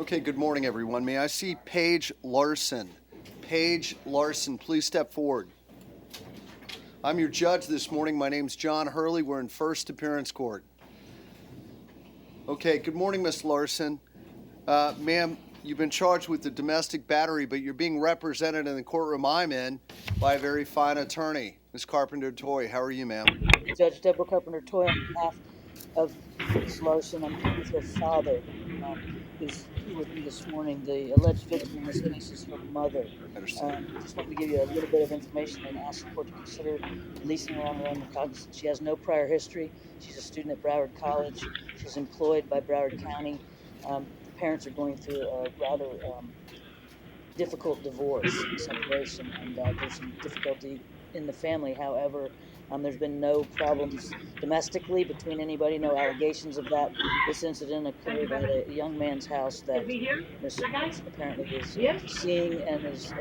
Okay, good morning, everyone. May I see Paige Larson? Paige Larson, please step forward. I'm your judge this morning. My name's John Hurley. We're in first appearance court. Okay, good morning, Miss Larson. Ma'am, you've been charged with the domestic battery, but you're being represented in the courtroom I'm in by a very fine attorney, Ms. Carpenter-Toy. How are you, ma'am? Judge Deborah Carpenter-Toy on behalf of Ms. Larson. I'm here with her father, who's here with me this morning. The alleged victim in this case is her mother. I understand. Just wanted to give you a little bit of information and ask the court to consider releasing her on her own recognizance. She has no prior history. She's a student at Broward College. She's employed by Broward County. The parents are going through a rather difficult divorce separation, and there's some difficulty in the family. However, there's been no problems domestically between anybody, no allegations of that. This incident occurred at a young man's house that Miss apparently is seeing and is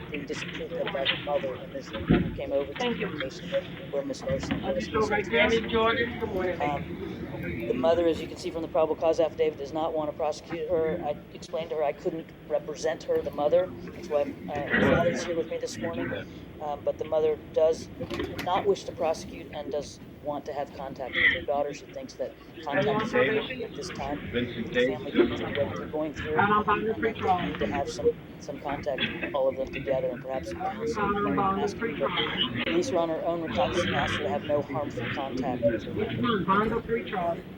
being disapproved of by her mother, and this mother came over to the location where Miss Larson was. The mother, as you can see from the probable cause affidavit, does not want to prosecute her. I explained to her I couldn't represent her, the mother. That's why her father is here with me this morning. But the mother does not wish to prosecute and does want to have contact with her daughter. She thinks that contact is important at this time. The family going through what they're going through, and that they need to have some contact, all of them together, and perhaps ask her to release her on her own recognizance and ask her to have no harmful contact with her mother.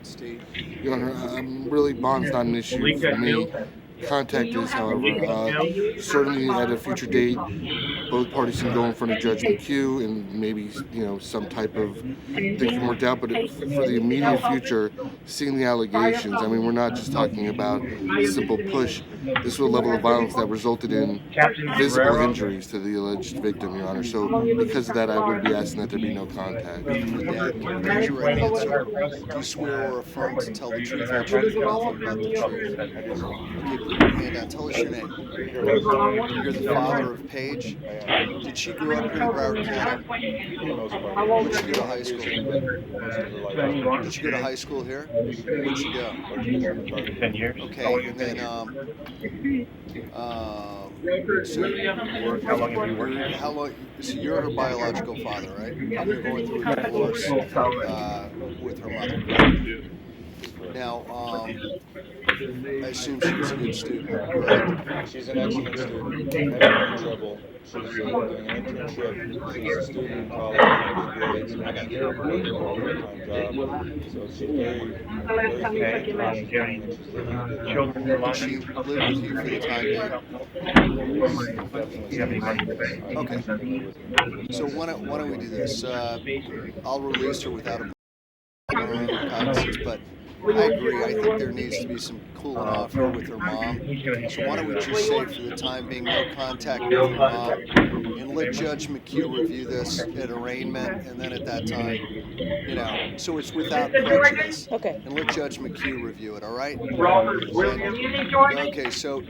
Steve? Your Honor, really bond's not an issue for me. Contact is, however, certainly at a future date, both parties can go in front of Judge McHugh and maybe, some type of thing can work out. But for the immediate future, seeing the allegations, we're not just talking about a simple push. This was a level of violence that resulted in physical injuries to the alleged victim, Your Honor. So because of that, I would be asking that there be no contact. Dad, raise your right hand, sir. Do you swear or affirm to tell the truth, whole truth, and nothing but the truth? Okay, put your hand down. Tell us your name. You're the father of Paige. Did she grow up here in Broward County? Where'd she go to high school? Did she go to high school here? Where'd she go? Okay, and then, how long, so you're her biological father, right? And you're going through a divorce with her mother. Now, I assume she was a good student, correct? She's an excellent student. Never in trouble. She's doing an internship. She's a student in college with good grades. And she's working a full-time job. So she's very capable, and she's living a good life. Did she live with you for the time being? Okay. So why don't we do this? I'll release her without a cognizance, but I agree. I think there needs to be some cooling off here with her mom. So why don't we just say for the time being, no contact with her mom, and let Judge McHugh review this at arraignment, and then at that time, so it's without prejudice. Okay. And let Judge McHugh review it. All right? Okay. So.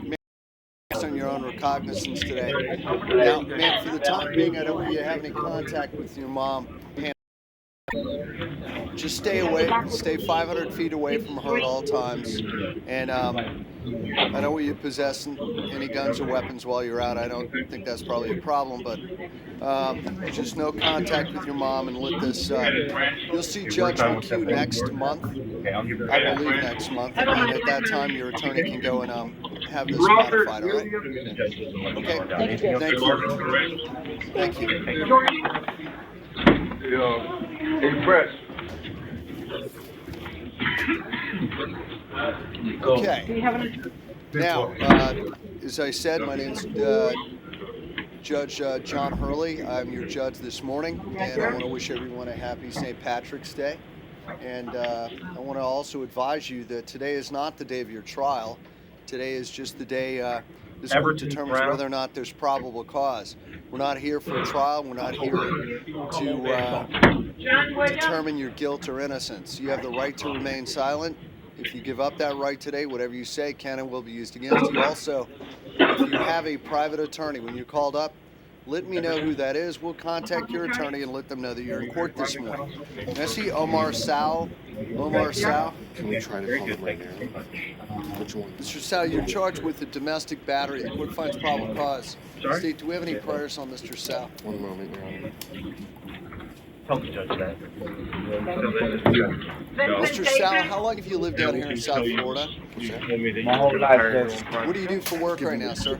On your own recognizance today. Now, man, for the time being, I don't want you to have any contact with your mom. Just stay away, stay 500 feet away from her at all times. And I don't want you possessing any guns or weapons while you're out. I don't think that's probably a problem, but just no contact with your mom and let this, you'll see Judge McHugh next month, I believe next month, and at that time your attorney can go and have this modified, all right? Okay, thank you. Thank you. Hey, press. Okay. Now, as I said, my name's Judge John Hurley. I'm your judge this morning, and I want to wish everyone a happy St. Patrick's Day. And I want to also advise you that today is not the day of your trial. Today is just the day this court determines whether or not there's probable cause. We're not here for a trial. We're not here to determine your guilt or innocence. You have the right to remain silent. If you give up that right today, whatever you say can and will be used against you. Also, if you have a private attorney, when you're called up, let me know who that is. We'll contact your attorney and let them know that you're in court this morning. May I see Omar Sal? Omar Sal? Can we try to call him right now? Which one? Mr. Sal, you're charged with the domestic battery. The court finds probable cause. State, do we have any priors on Mr. Sal? One moment, Your Honor. Tell the judge that. Mr. Sal, how long have you lived down here in South Florida? My whole life, sir. What do you do for work right now, sir?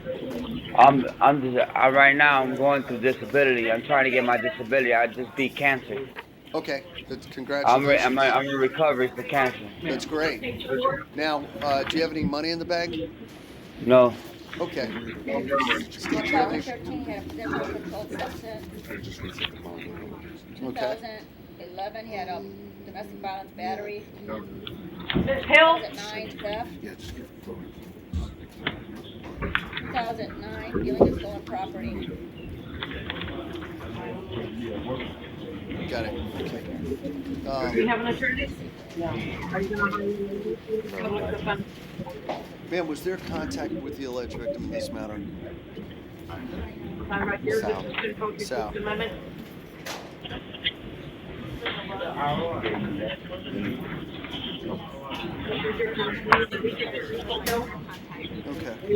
Right now I'm going through disability. I'm trying to get my disability. I just beat cancer. Okay, congratulations. I'm in recovery for cancer. That's great. Now, do you have any money in the bank? No. Okay. Steve, do you have any? 2013, he had a possession of controlled substance. Okay. 2011, he had a domestic violence battery. Ms. Hill? 2009, theft. Yeah, just give it. 2009, dealing in stolen property. Got it. Okay. Do you have an attorney? No. Are you going to hire public defense? Ma'am, was there contact with the alleged victim in this matter? Sign right here. Sal. This is Code Sal. Amendment. Okay. Do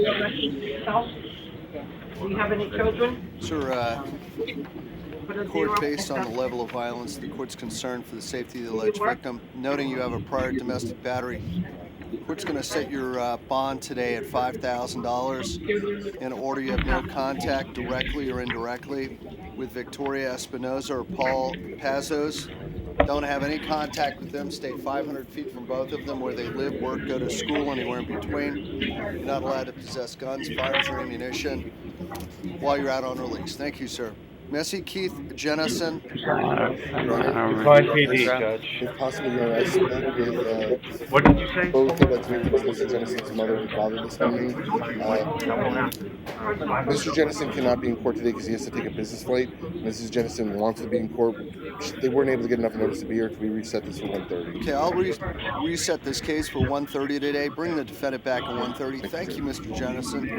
you have any children? Sir, Put a court, zero. based on the level of violence, the court's concerned for the safety of the alleged victim, noting you have a prior domestic battery. The court's going to set your bond today at $5,000 in order you have no contact directly or indirectly with Victoria Espinoza or Paul Pazos. Don't have any contact with them. Stay 500 feet from both of them where they live, work, go to school, anywhere in between. You're not allowed to possess guns, firearms, or ammunition while you're out on release. Thank you, sir. Messi Keith Jennison. Fine PD, Judge. If possible, Your Honor, I spoke with What did you say? both of us victims, Mr. Jennison's mother and father this morning. Mr. Jennison cannot be in court today because he has to take a business flight. Mrs. Jennison wants to be in court. They weren't able to get enough notice to be here. Can we reset this for 1:30? Okay, I'll reset this case for 1:30 today. Bring the defendant back at 1:30. Thank you, Mr. Jennison.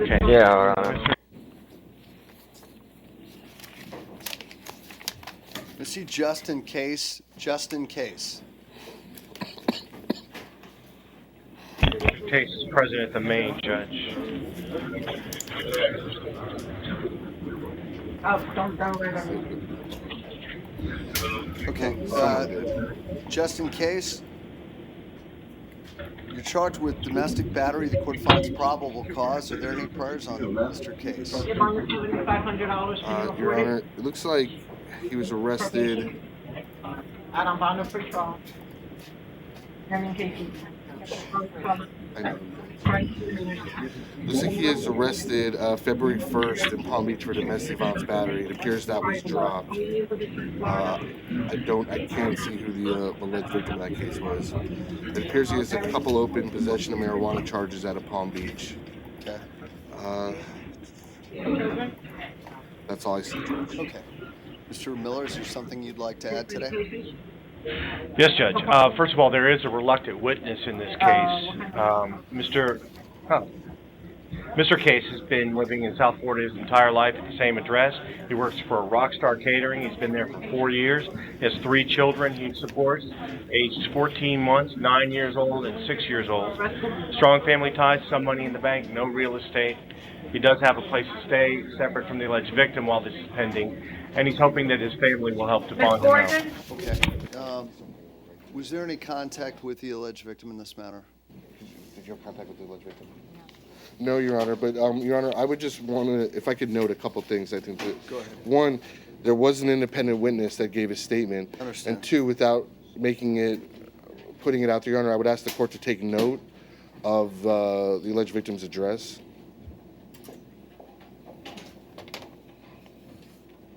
Okay. Yeah. Let's see Justin Case. Case is present at the main, Judge. Oh, don't worry about it. Okay, Justin Case, you're charged with domestic battery. The court finds probable cause. Are there any priors on Mr. Case? Give on the $7,500 for Your your Honor, it looks like he was arrested. I don't buy no free trial. And in case you. I know. Looks like he is arrested February 1st in Palm Beach for domestic violence battery. It appears that was dropped. I can't see who the alleged victim of that case was. It appears he has a couple open possession of marijuana charges out of Palm Beach. Okay. That's all I see, Judge. Okay. Mr. Miller, is there something you'd like to add today? Yes, Judge. First of all, there is a reluctant witness in this case. Mr. Case has been living in South Florida his entire life at the same address. He works for Rockstar Catering. He's been there for 4 years. He has 3 children he supports, aged 14 months, 9 years old, and 6 years old. Strong family ties, some money in the bank, no real estate. He does have a place to stay separate from the alleged victim while this is pending, and he's hoping that his family will help to bond him out. Okay. Was there any contact with the alleged victim in this matter? Did you have contact with the alleged victim? No, Your Honor, but Your Honor, I would just want to, if I could note a couple things, I think that, Go ahead. one, there was an independent witness that gave a statement. Understand. And two, without putting it out there, Your Honor, I would ask the court to take note of the alleged victim's address.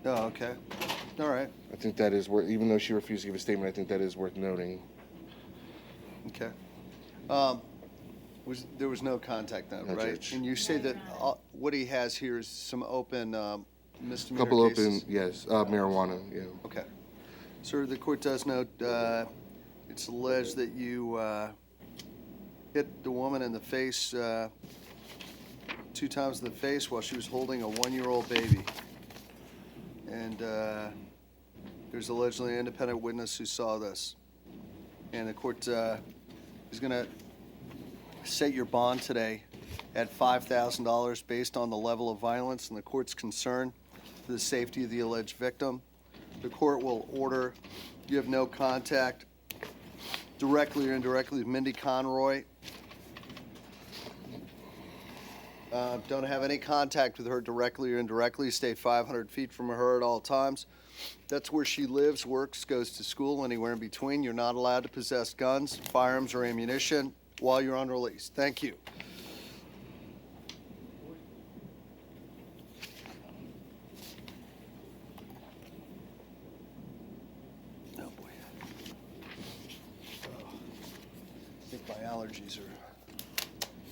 Oh, okay. All right. I think that is worth, even though she refused to give a statement, I think that is worth noting. Okay. There was no contact then, No, right? Judge. And you say that what he has here is some open misdemeanor Couple cases? open, yes, marijuana, yeah. Okay. Sir, the court does note it's alleged that you hit the woman in the face 2 times in the face while she was holding a 1-year-old baby. And there's allegedly an independent witness who saw this. And the court is going to set your bond today at $5,000 based on the level of violence and the court's concern for the safety of the alleged victim. The court will order you have no contact directly or indirectly with Mindy Conroy. Don't have any contact with her directly or indirectly. Stay 500 feet from her at all times. That's where she lives, works, goes to school, anywhere in between. You're not allowed to possess guns, firearms, or ammunition while you're on release. Thank you. Oh, boy. I think my allergies are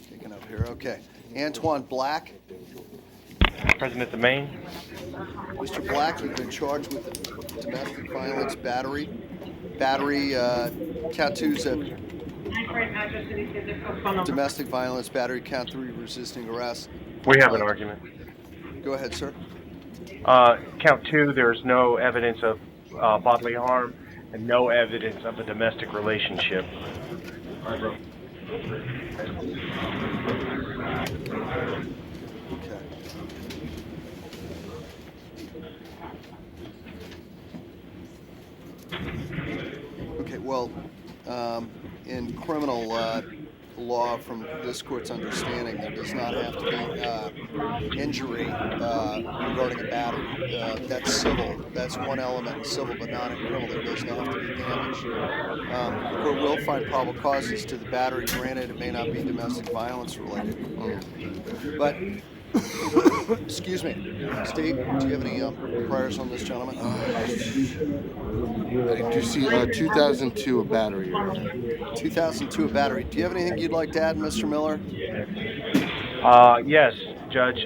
kicking up here. Okay. Antoine Black. Present at the main. Mr. Black, you've been charged with domestic violence battery. Count 2's a domestic violence battery. Count 3, resisting arrest. We have an argument. Go ahead, sir. Count 2, there's no evidence of bodily harm and no evidence of a domestic relationship. Okay. Okay, well, in criminal law, from this court's understanding, there does not have to be injury regarding a battery. That's civil. That's one element in civil, but not in criminal. There doesn't have to be damage. The court will find probable causes to the battery. Granted, it may not be domestic violence related. But, excuse me, Steve, do you have any priors on this gentleman? I do see 2002 a battery. 2002 a battery. Do you have anything you'd like to add, Mr. Miller? Yes, Judge.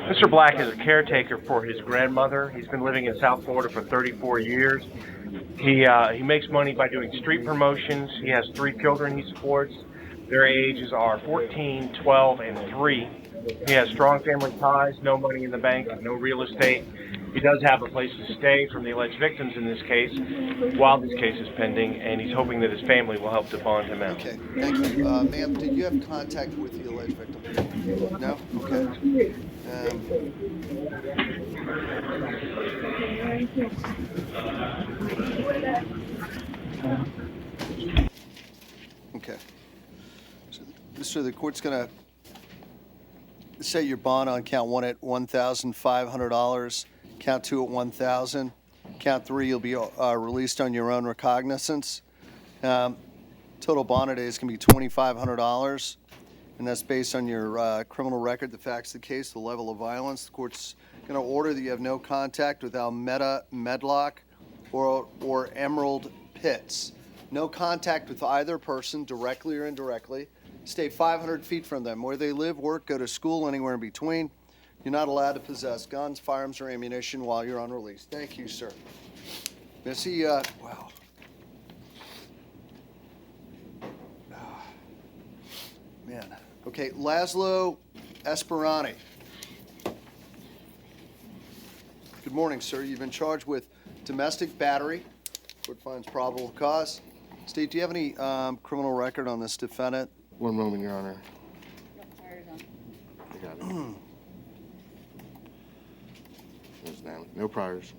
Mr. Black is a caretaker for his grandmother. He's been living in South Florida for 34 years. He makes money by doing street promotions. He has 3 children he supports. Their ages are 14, 12, and 3. He has strong family ties, no money in the bank, no real estate. He does have a place to stay from the alleged victims in this case while this case is pending, and he's hoping that his family will help to bond him out. Okay, thank you. Ma'am, did you have contact with the alleged victim? No? Okay. Okay. So the court's going to set your bond on count 1 at $1,500, count 2 at $1,000, count 3 you'll be released on your own recognizance. Total bond today is going to be $2,500, and that's based on your criminal record, the facts of the case, the level of violence. The court's going to order that you have no contact with Almeda Medlock or Emerald Pitts. No contact with either person, directly or indirectly. Stay 500 feet from them. Where they live, work, go to school, anywhere in between. You're not allowed to possess guns, firearms, or ammunition while you're on release. Thank you, sir. Missy, wow. Man. Okay, Laszlo Esperani. Good morning, sir. You've been charged with domestic battery. Court finds probable cause. Steve, do you have any criminal record on this defendant? One moment, Your Honor. No priors on. I got it. There's down. No priors.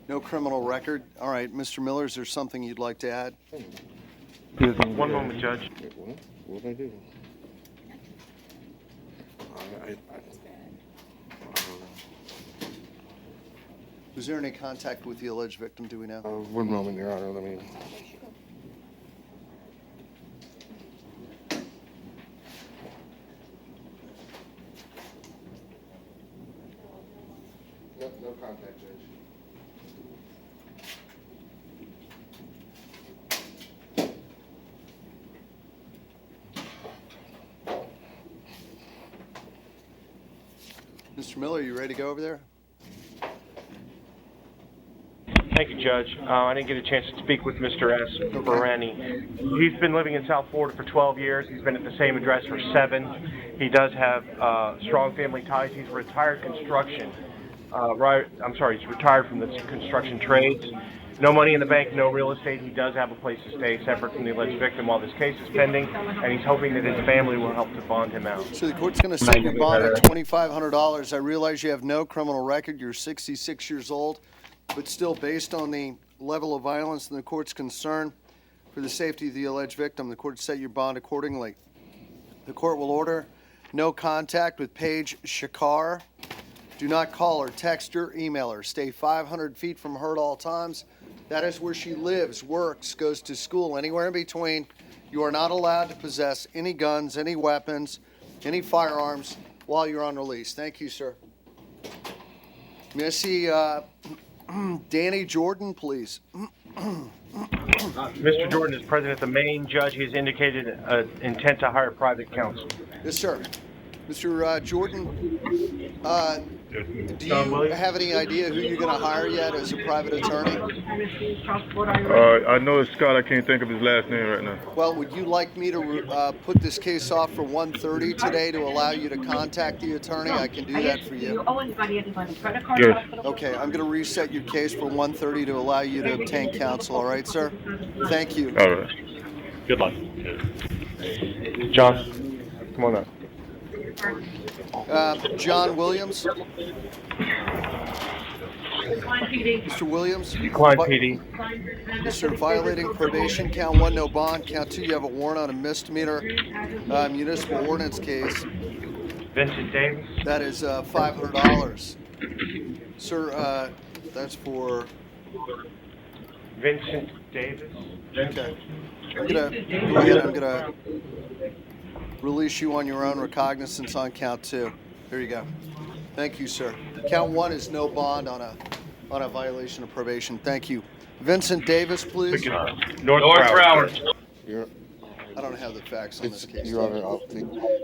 No criminal record. All right, Mr. Miller, is there something you'd like to add? One moment, Judge. Wait, what? What did I do? I don't know. Was there any contact with the alleged victim, do we know? One moment, Your Honor. Let me. No contact, Judge. Mr. Miller, you ready to go over there? Thank you, Judge. I didn't get a chance to speak with Mr. S. Bereni. He's been living in South Florida for 12 years. He's been at the same address for 7. He does have strong family ties. He's retired construction. He's retired from the construction trades. No money in the bank, no real estate. He does have a place to stay separate from the alleged victim while this case is pending, and he's hoping that his family will help to bond him out. So the court's going to set your bond at $2,500. I realize you have no criminal record. You're 66 years old, but still, based on the level of violence and the court's concern for the safety of the alleged victim, the court set your bond accordingly. The court will order no contact with Paige Shakar. Do not call her, text her, email her. Stay 500 feet from her at all times. That is where she lives, works, goes to school, anywhere in between. You are not allowed to possess any guns, any weapons, any firearms while you're on release. Thank you, sir. May I see Danny Jordan, please? Mr. Jordan is present at the main. Judge. He has indicated intent to hire private counsel. Yes, sir. Mr. Jordan, do you have any idea who you're going to hire yet as a private attorney? I know it's Scott. I can't think of his last name right now. Well, would you like me to put this case off for 1:30 today to allow you to contact the attorney? I can do that for you. Yes. Okay, I'm going to reset your case for 1:30 to allow you to obtain counsel. All right, sir? Thank you. All right. Good luck. John, come on up. John Williams. Mr. Williams. Decline, PD. Mr. Violating probation, count 1, no bond. Count 2, you have a warrant on a misdemeanor municipal ordinance case. Vincent Davis. That is $500. Sir, that's for... Vincent Davis. Okay. I'm gonna release you on your own recognizance on count 2. Here you go. Thank you, sir. Count 1 is no bond on a violation of probation. Thank you. Vincent Davis, please. North Broward. I don't have the facts on this case. Your Honor,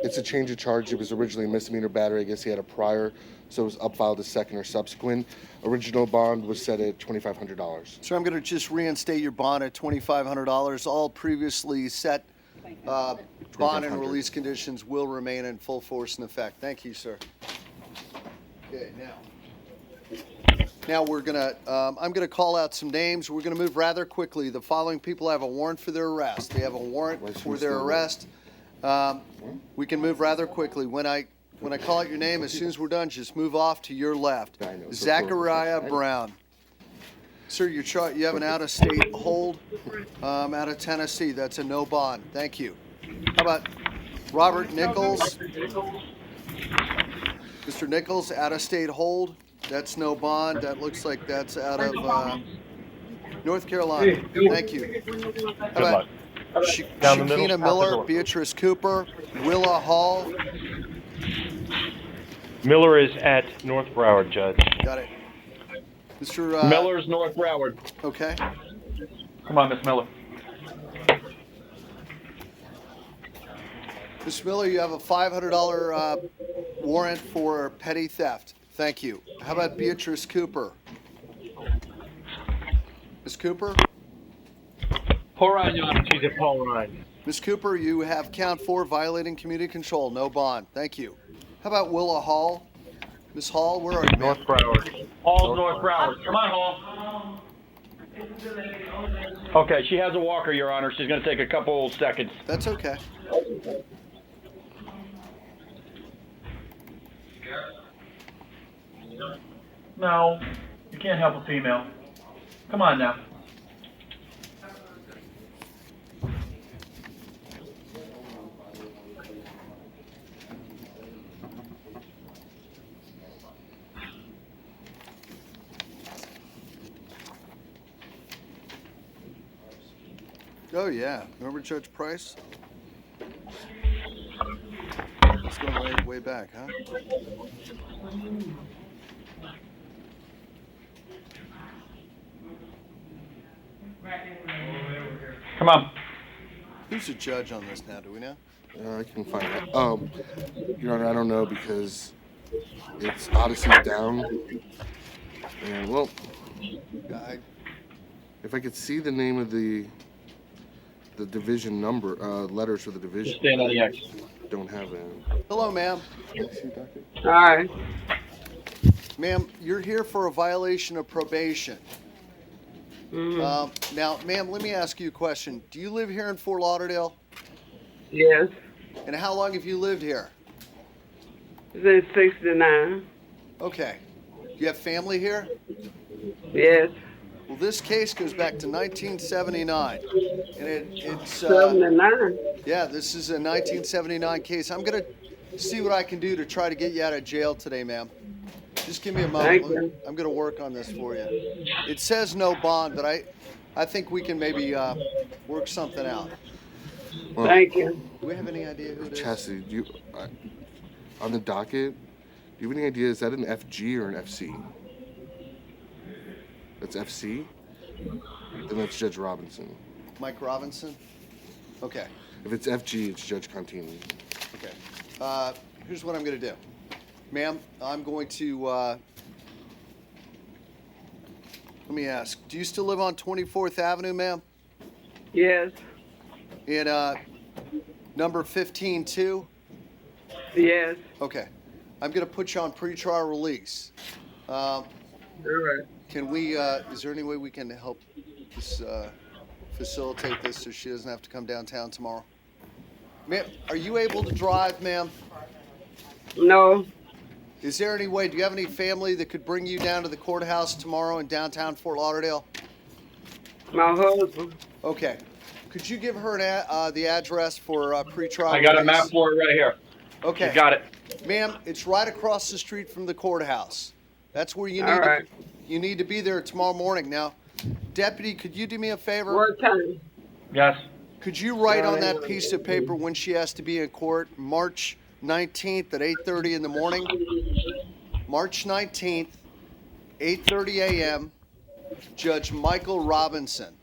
it's a change of charge. It was originally a misdemeanor battery. I guess he had a prior, so it was upfiled as second or subsequent. Original bond was set at $2,500. Sir, I'm going to just reinstate your bond at $2,500. All previously set bond and release conditions will remain in full force and effect. Thank you, sir. Okay, now we're gonna. I'm gonna call out some names. We're gonna move rather quickly. The following people have a warrant for their arrest. They have a warrant for their arrest. We can move rather quickly. When I call out your name, as soon as we're done, just move off to your left. Zachariah Brown. Sir, you have an out-of-state hold out of Tennessee. That's a no bond. Thank you. How about Robert Nichols? Mr. Nichols, out-of-state hold. That's no bond. That looks like that's out of North Carolina. Thank you. How about Shakina Miller, Beatrice Cooper, Willa Hall? Miller is at North Broward, Judge. Got it. Mr. Miller's North Broward. Okay. Come on, Miss Miller. Ms. Miller, you have a $500 warrant for petty theft. Thank you. How about Beatrice Cooper? Ms. Cooper? Paul Ryan, Your Honor. She's at Paul Ryan. Ms. Cooper, you have count 4, violating community control. No bond. Thank you. How about Willa Hall? Ms. Hall, where are you? North Broward. Hall's North Broward. Come on, Hall. Okay, she has a walker, Your Honor. She's going to take a couple seconds. That's okay. No, you can't help a female. Come on now. Oh, yeah. Remember Judge Price? It's going way back, huh? Come on. Who's the judge on this now? Do we know? I can find out. Your Honor, I don't know because it's Odyssey down. And, well, If I could see the name of the division number, letters for the division. Just stand on the X. Don't have it. Hello, ma'am. Hi. Ma'am, you're here for a violation of probation. Now, ma'am, let me ask you a question. Do you live here in Fort Lauderdale? Yes. And how long have you lived here? Since 69. Okay. Do you have family here? Yes. Well, this case goes back to 1979. And it's 79. yeah, this is a 1979 case. I'm going to see what I can do to try to get you out of jail today, ma'am. Just give me a moment. Thank you. I'm going to work on this for you. It says no bond, but I think we can maybe work something out. Well, Thank you. Do we have any idea who it is? Chastity, do you, on the docket, do you have any idea, is that an FG or an FC? That's FC? Then that's Judge Robinson. Mike Robinson? Okay. If it's FG, it's Judge Contini. Okay. Here's what I'm going to do. Ma'am, I'm going to, let me ask, do you still live on 24th Avenue, ma'am? Yes. In number 15-2? Yes. Okay. I'm going to put you on pretrial release. All right. Can we, is there any way we can help this, facilitate this so she doesn't have to come downtown tomorrow? Ma'am, are you able to drive, ma'am? No. Is there any way, do you have any family that could bring you down to the courthouse tomorrow in downtown Fort Lauderdale? My husband. Okay. Could you give her the address for pretrial I got a release? map for it right here. Okay. You got it. Ma'am, it's right across the street from the courthouse. That's where you All need right. you need to be there tomorrow morning. Now, Deputy, could you do me a favor? What time? Yes. Could you write on that piece of paper when she has to be in court, March 19th at 8:30 in the morning? March 19th, 8:30 a.m., Judge Michael Robinson.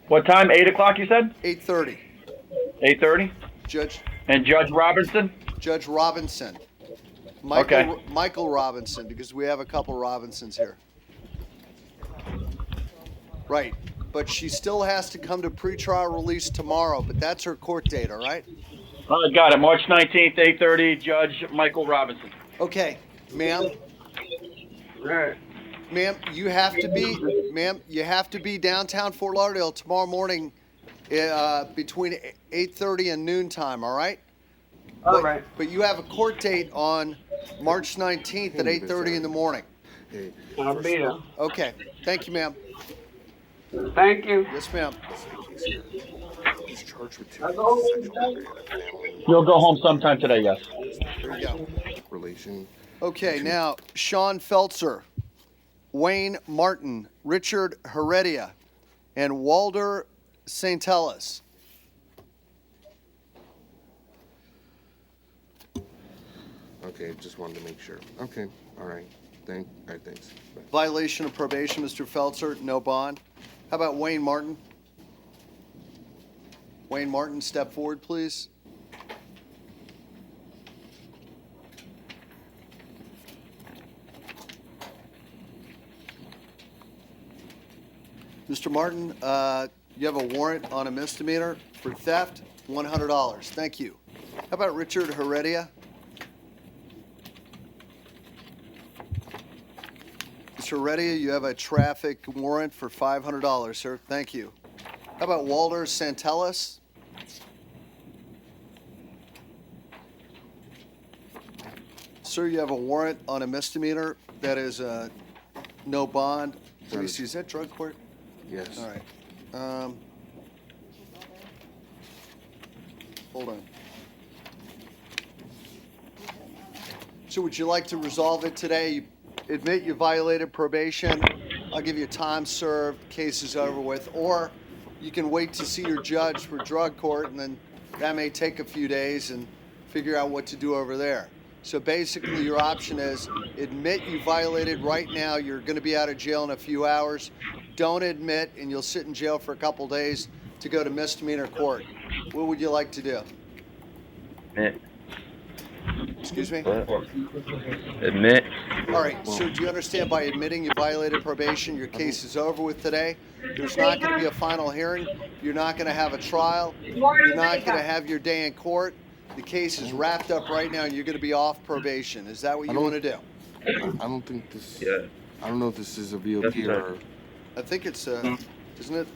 What time? 8 o'clock, you said? 8:30. 8:30? Judge And Robinson? Judge Robinson. Okay. Michael Robinson, because we have a couple Robinsons here. Right. But she still has to come to pretrial release tomorrow, but that's her court date, all right? Got it. March 19th, 8:30, Judge Michael Robinson. Okay, ma'am. All right. Ma'am, you have to be downtown Fort Lauderdale tomorrow morning between 8:30 and noon time, all right? All right. But you have a court date on March 19th at 8:30 in the morning. Hey, I'll be there. Okay. Thank you, ma'am. Thank you. Yes, ma'am. he's charged with two sexual and family You'll go home sometime today, yes. There you go. relation. Okay, now, Sean Feltzer, Wayne Martin, Richard Heredia, and Walter Sentinel. Okay, just wanted to make sure. Okay, all right. All right, thanks. Bye. Violation of probation, Mr. Feltzer, no bond. How about Wayne Martin? Wayne Martin, step forward, please. Mr. Martin, you have a warrant on a misdemeanor for theft, $100. Thank you. How about Richard Heredia? Mr. Heredia, you have a traffic warrant for $500, sir. Thank you. How about Walter Sentinel? Sir, you have a warrant on a misdemeanor that is no bond. Let me see, is that drug court? Yes. All right. Hold on. So would you like to resolve it today? You admit you violated probation. I'll give you time served, case is over with. Or you can wait to see your judge for drug court, and then that may take a few days and figure out what to do over there. So basically your option is admit you violated right now. You're going to be out of jail in a few hours. Don't admit, and you'll sit in jail for a couple days to go to misdemeanor court. What would you like to do? Admit. Excuse me? Admit. All right, sir, do you understand by admitting you violated probation, your case is over with today? There's not going to be a final hearing. You're not going to have a trial. You're not going to have your day in court. The case is wrapped up right now, and you're going to be off probation. Is that what you want to do? I don't think this. Yeah. I don't know if this is a VOP Yes, or. I think it's, isn't it?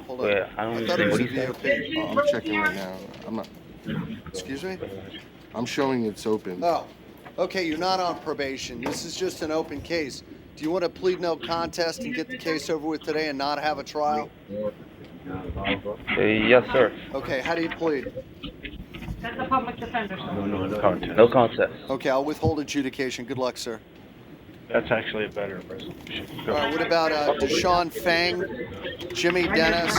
Hold on. Wait, I don't thought it was a understand. What do you VOP. I'm checking right now. I'm not. Excuse me? I'm showing it's open. Oh, okay, you're not on probation. This is just an open case. Do you want to plead no contest and get the case over with today and not have a trial? Yes, sir. Okay, how do you plead? That's a public defender, sir. No contest. Okay, I'll withhold adjudication. Good luck, sir. That's actually a better resolution. All right, what about Deshaun Fang, Jimmy Dennis,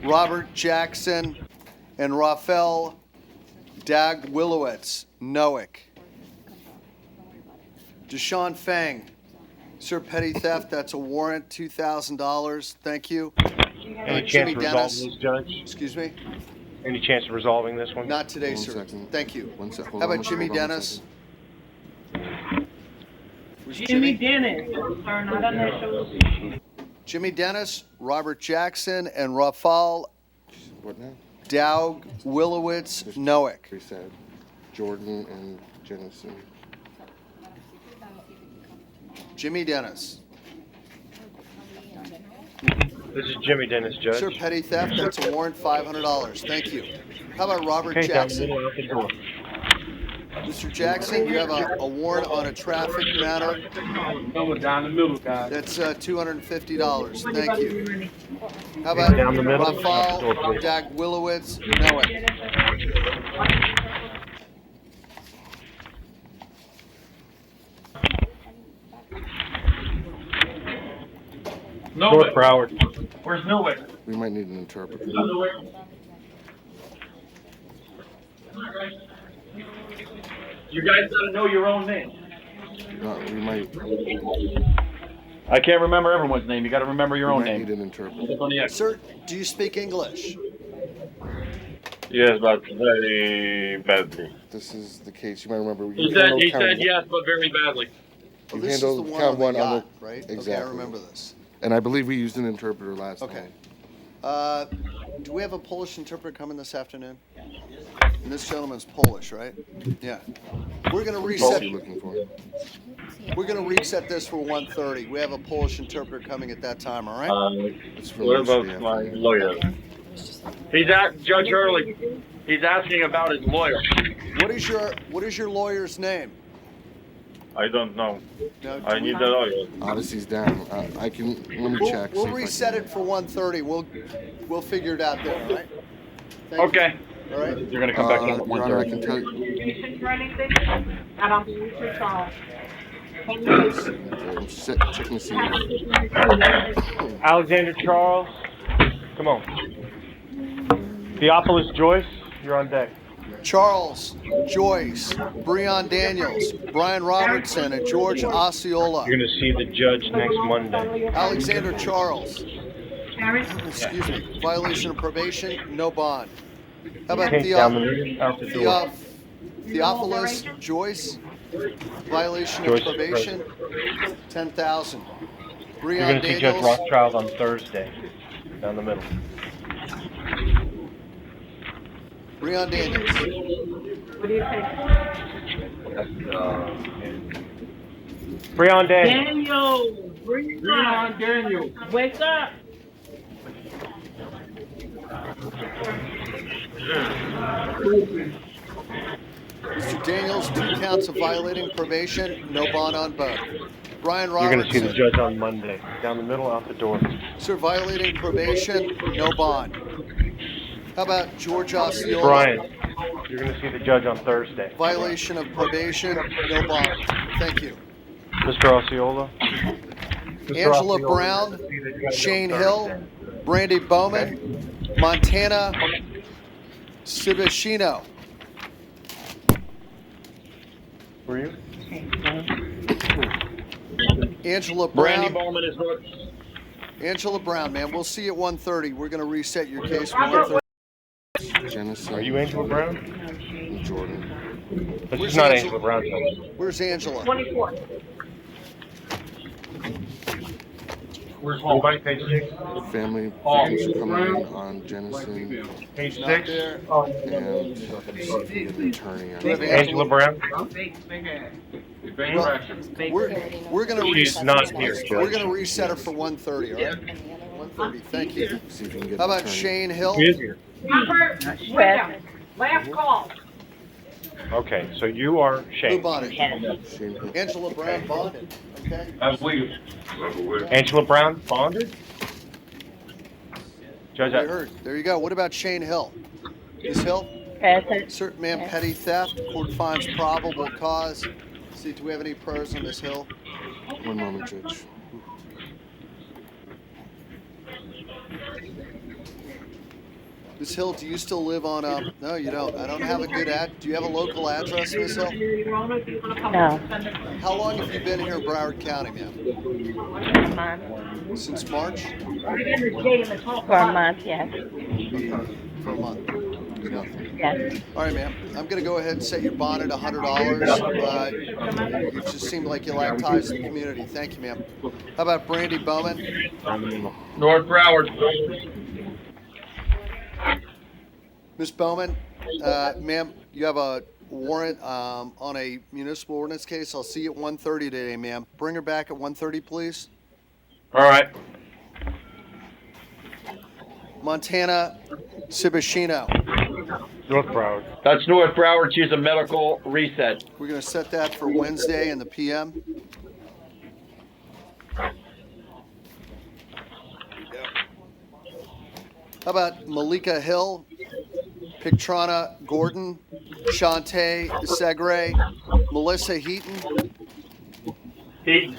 Robert Jackson, and Rafael Dagwilowitz, Noack? Deshaun Fang, sir, petty theft, that's a warrant, $2,000. Thank you. Any chance Jimmy of resolving Dennis. this, Judge? Excuse me? Any chance of resolving this one? Not today, One sir. second. Thank you. One sec. How about Jimmy hold on one Dennis? second. Where's Jimmy Dennis, sir, not initials. Jimmy Dennis, Robert Jackson, and Rafael What now? Dagwilowitz, Noack. They said Jordan and Jennison. Jimmy Dennis. This is Jimmy Dennis, Judge. Sir, petty theft, that's a warrant, $500. Thank you. How about Robert Okay, down the Jackson? middle, out the door. Mr. Jackson, you have a warrant on a traffic matter. Down the middle, guys. That's $250. Thank you. How about Down the middle. Rafael Dagwilowitz, Noack? North Nowhere. Broward. Where's nowhere? We might need an interpreter. You guys gotta know your own name. We might. I can't remember everyone's name. You gotta remember your We own might need name. an interpreter. Click on the X. Sir, do you speak English? Yes, but very badly. This is the case. You might remember. He said yes, but very badly. Oh, You this is the handled one count on the one on yacht, the. right? Okay, I Exactly. remember this. And I believe we used an interpreter last Okay. time. Do we have a Polish interpreter coming this afternoon? And this gentleman's Polish, right? Yeah. We're gonna What reset. are you looking for? We're gonna reset this for 1:30. We have a Polish interpreter coming at that time. All right. It's from What about yesterday, I my think. lawyer? He's at Judge Hurley. He's asking about his lawyer. What is your lawyer's name? I don't know. No, I need a lawyer. Odyssey's down. I can. Let me We'll, check. we'll see if I reset can- it for 1:30. We'll figure it out there. All right. Thank Okay. You. All right. You're gonna come back in at Your Honor, I 1:30. can tell you. Communication for anything? I don't believe so, Charles. I'm checking to see. Alexander Charles. Come on. Theophilus Joyce, you're on deck. Charles, Joyce, Breon Daniels, Brian Robertson, and George Osceola. You're going to see the judge next Monday. Alexander Charles. Harris? Excuse me. Violation of probation, no bond. How about Okay, down the middle, out the door. Theophilus Joyce? Violation of Joyce is probation, 10,000. You're Breon going to see Judge Daniels. Rothschild on Thursday. Down the middle. Breon Daniels. What do you think? Breon Daniels. Daniel! Bring on, Daniel. Wake up! Mr. Daniels, 2 counts of violating probation, no bond on both. Brian You're going to see the Robertson. judge on Monday. Down the middle, out the door. Sir, violating probation, no bond. How about George Osceola? Brian, you're going to see the judge on Thursday. Violation of probation, no bond. Thank you. Mr. Osceola. Mr. Angela Osceola, Brown, you're gonna see the judge Shane on Hill, Thursday. Brandy Bowman, Montana Cibicino. Were you? Angela Brandy Brown. Bowman is what? Angela Brown, man. We'll see you at 1:30. We're going to reset your case for 1:30. Jennison. Are you Angela Brown? And Jordan. This Where's is not Angela? Angela Brown, Judge. Where's Angela? 24. Anybody, page 6? Family victims are coming in on Jennison, Page Not 6? there. and see if we can get an attorney on Do we have that. Angela Brown? Well, we're gonna She's not here, Judge. we're gonna reset her for 1:30. All right. 1:30. Thank you. See if we can get How an about attorney. Shane Hill? She is here. Present. Last call. Okay, so you are Who Shane. bonded? Shane Hill. Angela Brown bonded. Okay. Angela Brown bonded? Judge, We heard. There you go. What about Shane Hill? Ms. Hill? Present. Certain man petty theft. Court finds probable cause. See, do we have any pros on Ms. Hill? One moment, Judge. Ms. Hill, do you still live on, no, you don't. I don't have a good do you have a local address, Ms. Hill? No. How long have you been here in Broward County, ma'am? A month. Since March? For a month, yes. For a month. Yes. All right, ma'am. I'm going to go ahead and set your bond at $100. You just seem like you like ties to the community. Thank you, ma'am. How about Brandy Bowman? North Broward. Miss Bowman, ma'am, you have a warrant on a municipal ordinance case. I'll see you at 1:30 today, ma'am. Bring her back at 1:30, please. All right. Montana Cibicino. North Broward. That's North Broward. She's a medical reset. We're going to set that for Wednesday in the PM. How about Malika Hill, Pictrana Gordon, Shantae Segre, Melissa Heaton? Heaton.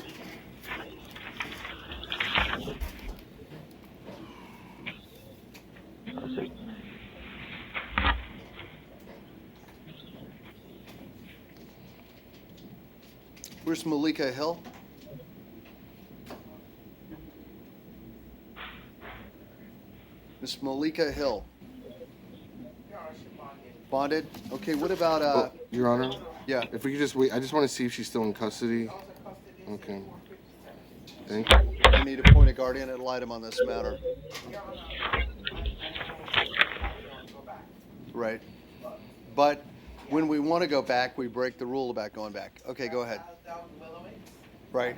Where's Malika Hill? Miss Malika Hill. Bonded? Okay, what about, Your Honor, yeah. if we could just wait, I just want to see if she's still in custody. Okay. Thank you. I need to appoint a guardian ad litem on this matter. Right. But when we want to go back, we break the rule about going back. Okay, go ahead. Right.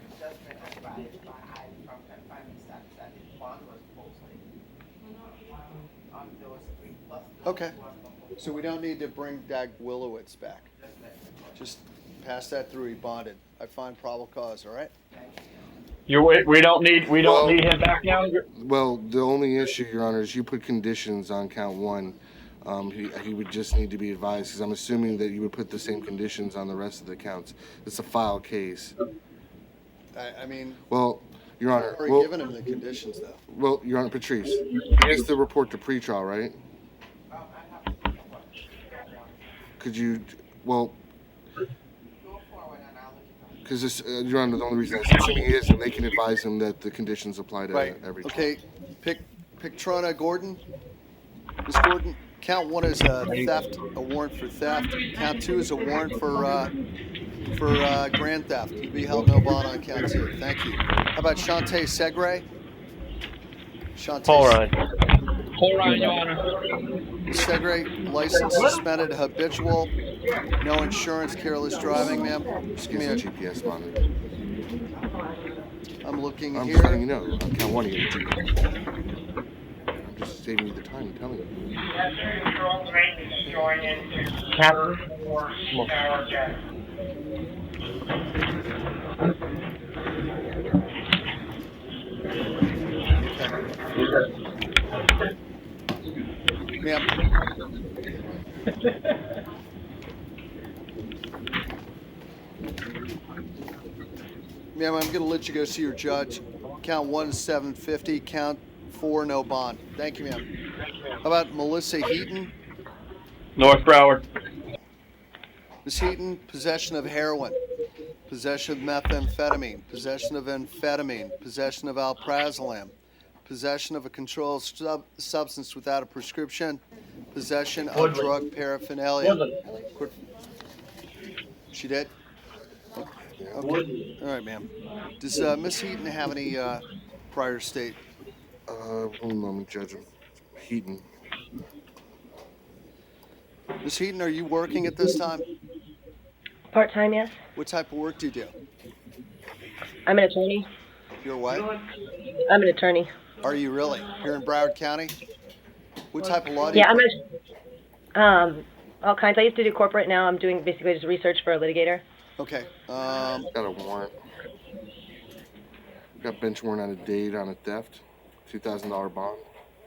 Okay. So we don't need to bring Dag Willowitz back. Just pass that through. He bonded. I find probable cause. All right. We don't need him back now. Well, the only issue, Your Honor, is you put conditions on count one. He would just need to be advised, because I'm assuming that you would put the same conditions on the rest of the counts. It's a file case. I mean, Well, Your Honor. I've already given him the conditions, though. Well, Your Honor, Patrice, he has to report to pretrial, right? Could you, well, because this, Your Honor, the only reason I'm assuming is that they can advise him that the conditions apply to Right. every. Okay. Pictrana Gordon. Ms. Gordon, count one is a theft, a warrant for theft. Count two is a warrant for grand theft. You'll be held no bond on count two. Thank you. How about Shantae Segre? Shantae Paul Ryan. Paul Ryan, Your Honor. Segre, license suspended, habitual, no insurance, careless driving, ma'am. Just give me a. GPS monitor. I'm looking I'm just letting you here. know. On count one, you get a GPS. I'm just saving you the time and telling you. Captain? Come on. Ma'am. Ma'am, I'm going to let you go see your judge. Count one, 750. Count four, no bond. Thank you, ma'am. How about Melissa Heaton? North Broward. Ms. Heaton, possession of heroin, possession of methamphetamine, possession of amphetamine, possession of alprazolam, possession of a controlled substance without a prescription, possession of drug paraphernalia. She did? Yeah. Okay. All right, ma'am. Does Miss Heaton have any prior state? One moment, Judge. Heaton. Miss Heaton, are you working at this time? Part-time, yes. What type of work do you do? I'm an attorney. You're what? I'm an attorney. Are you really? Here in Broward County? What type of law do you Yeah, I'm practice? all kinds. I used to do corporate. Now I'm doing basically just research for a litigator. Okay. Got a warrant. Got bench warrant out of date on a theft. $2,000 bond.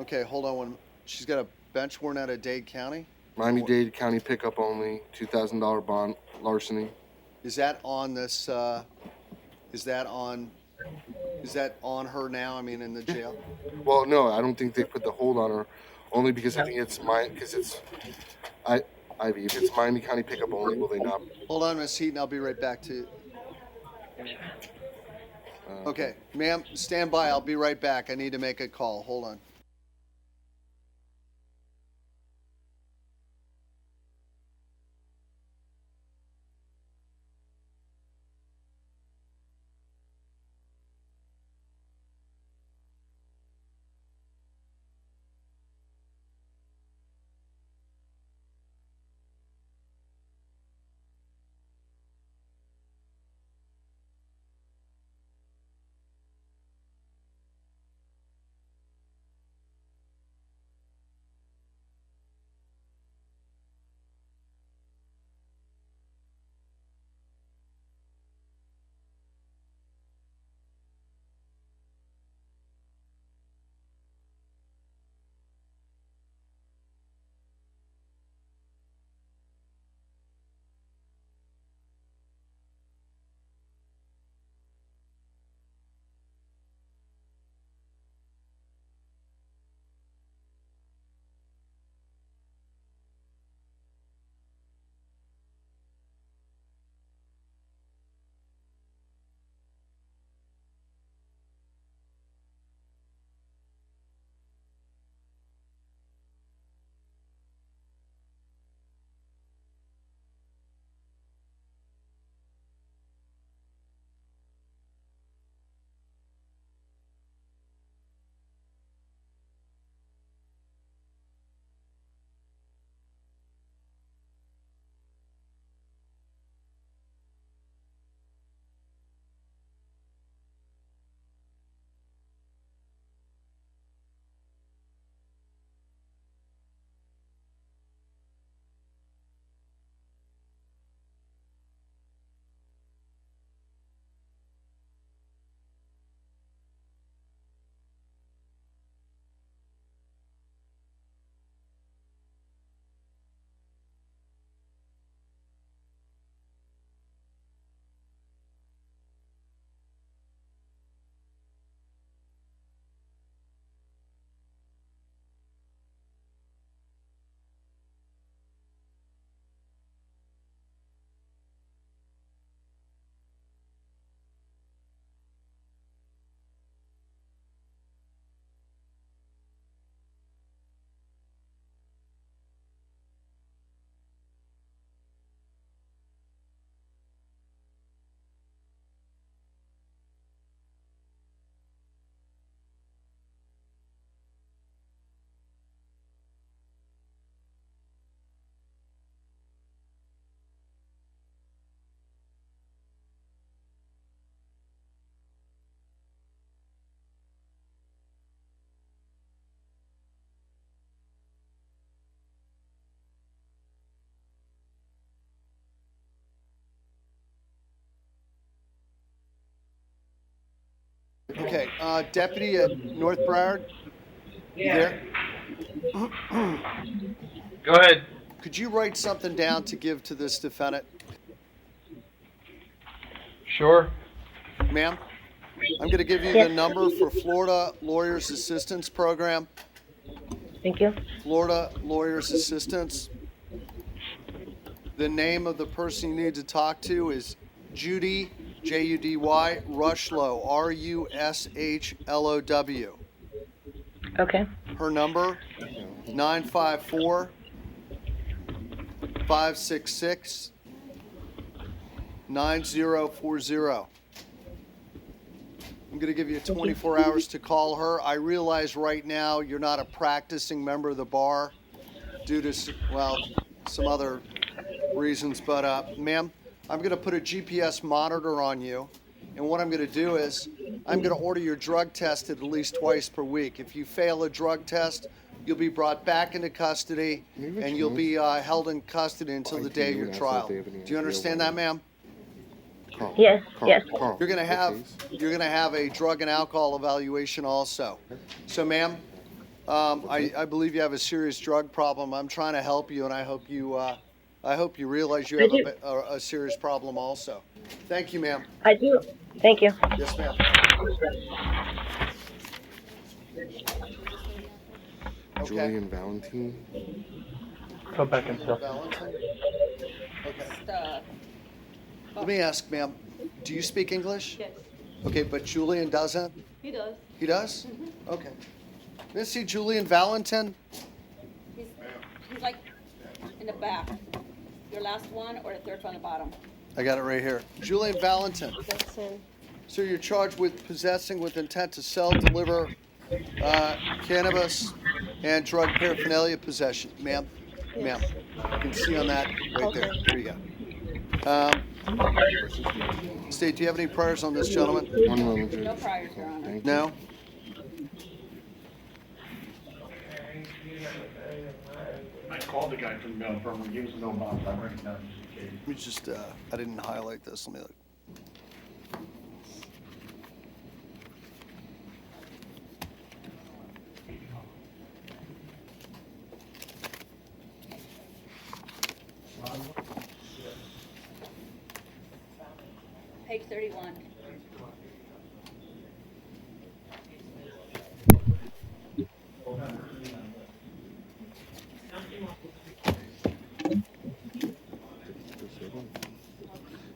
Okay, hold on one. She's got a bench warrant out of Dade County? Miami-Dade County pickup only. $2,000 bond. Larceny. Is that on this, is that on her now? I mean, in the jail? Well, no, I don't think they put the hold on her. Only because I think it's Ivy, if it's Miami County pickup only, will they not? Hold on, Miss Heaton. I'll be right back to you. Okay, ma'am, stand by. I'll be right back. I need to make a call. Hold on. Okay, deputy at North Broward, you there? Go ahead. Could you write something down to give to this defendant? Sure. Ma'am, I'm going to give you the number for Florida Lawyers Assistance Program. Thank you. Florida Lawyers Assistance. The name of the person you need to talk to is Judy, Judy Rushlow, Rushlow. Okay. Her number, 954-566-9666. 9040. I'm going to give you 24 hours to call her. I realize right now you're not a practicing member of the bar due to, well, some other reasons, but ma'am, I'm going to put a GPS monitor on you, and what I'm going to do is I'm going to order your drug tested at least twice per week. If you fail a drug test, you'll be brought back into custody, and you'll be held in custody until the day of your trial. Do you understand that, ma'am? Carl. Yes, Carl, yes. Carl, You're going to have please. a drug and alcohol evaluation also. So, ma'am, I believe you have a serious drug problem. I'm trying to help you, and I hope you realize you have a serious problem also. Thank you, ma'am. I do. Thank you. Yes, ma'am. Okay. Julian Valentine. Go back and stuff. Valentine? Okay. The, Let me ask, ma'am, do you speak English? yes, Okay, but Julian doesn't? he does. He does? Okay. Let's see Julian Valentine. He's like in the back. Your last one or the third from the bottom. I got it right here. Julian Valentine. That's him. So you're charged with possessing with intent to sell, deliver cannabis and drug paraphernalia possession. Ma'am, ma'am, you can see on that right there. There you go. State, do you have any priors on this gentleman? One moment, No Judge. priors, Your Honor. Thank you. No? I called the guy from the mail firm and he was no boss. I recognized the case. Let me just, I didn't highlight this. Let me look. Page 31.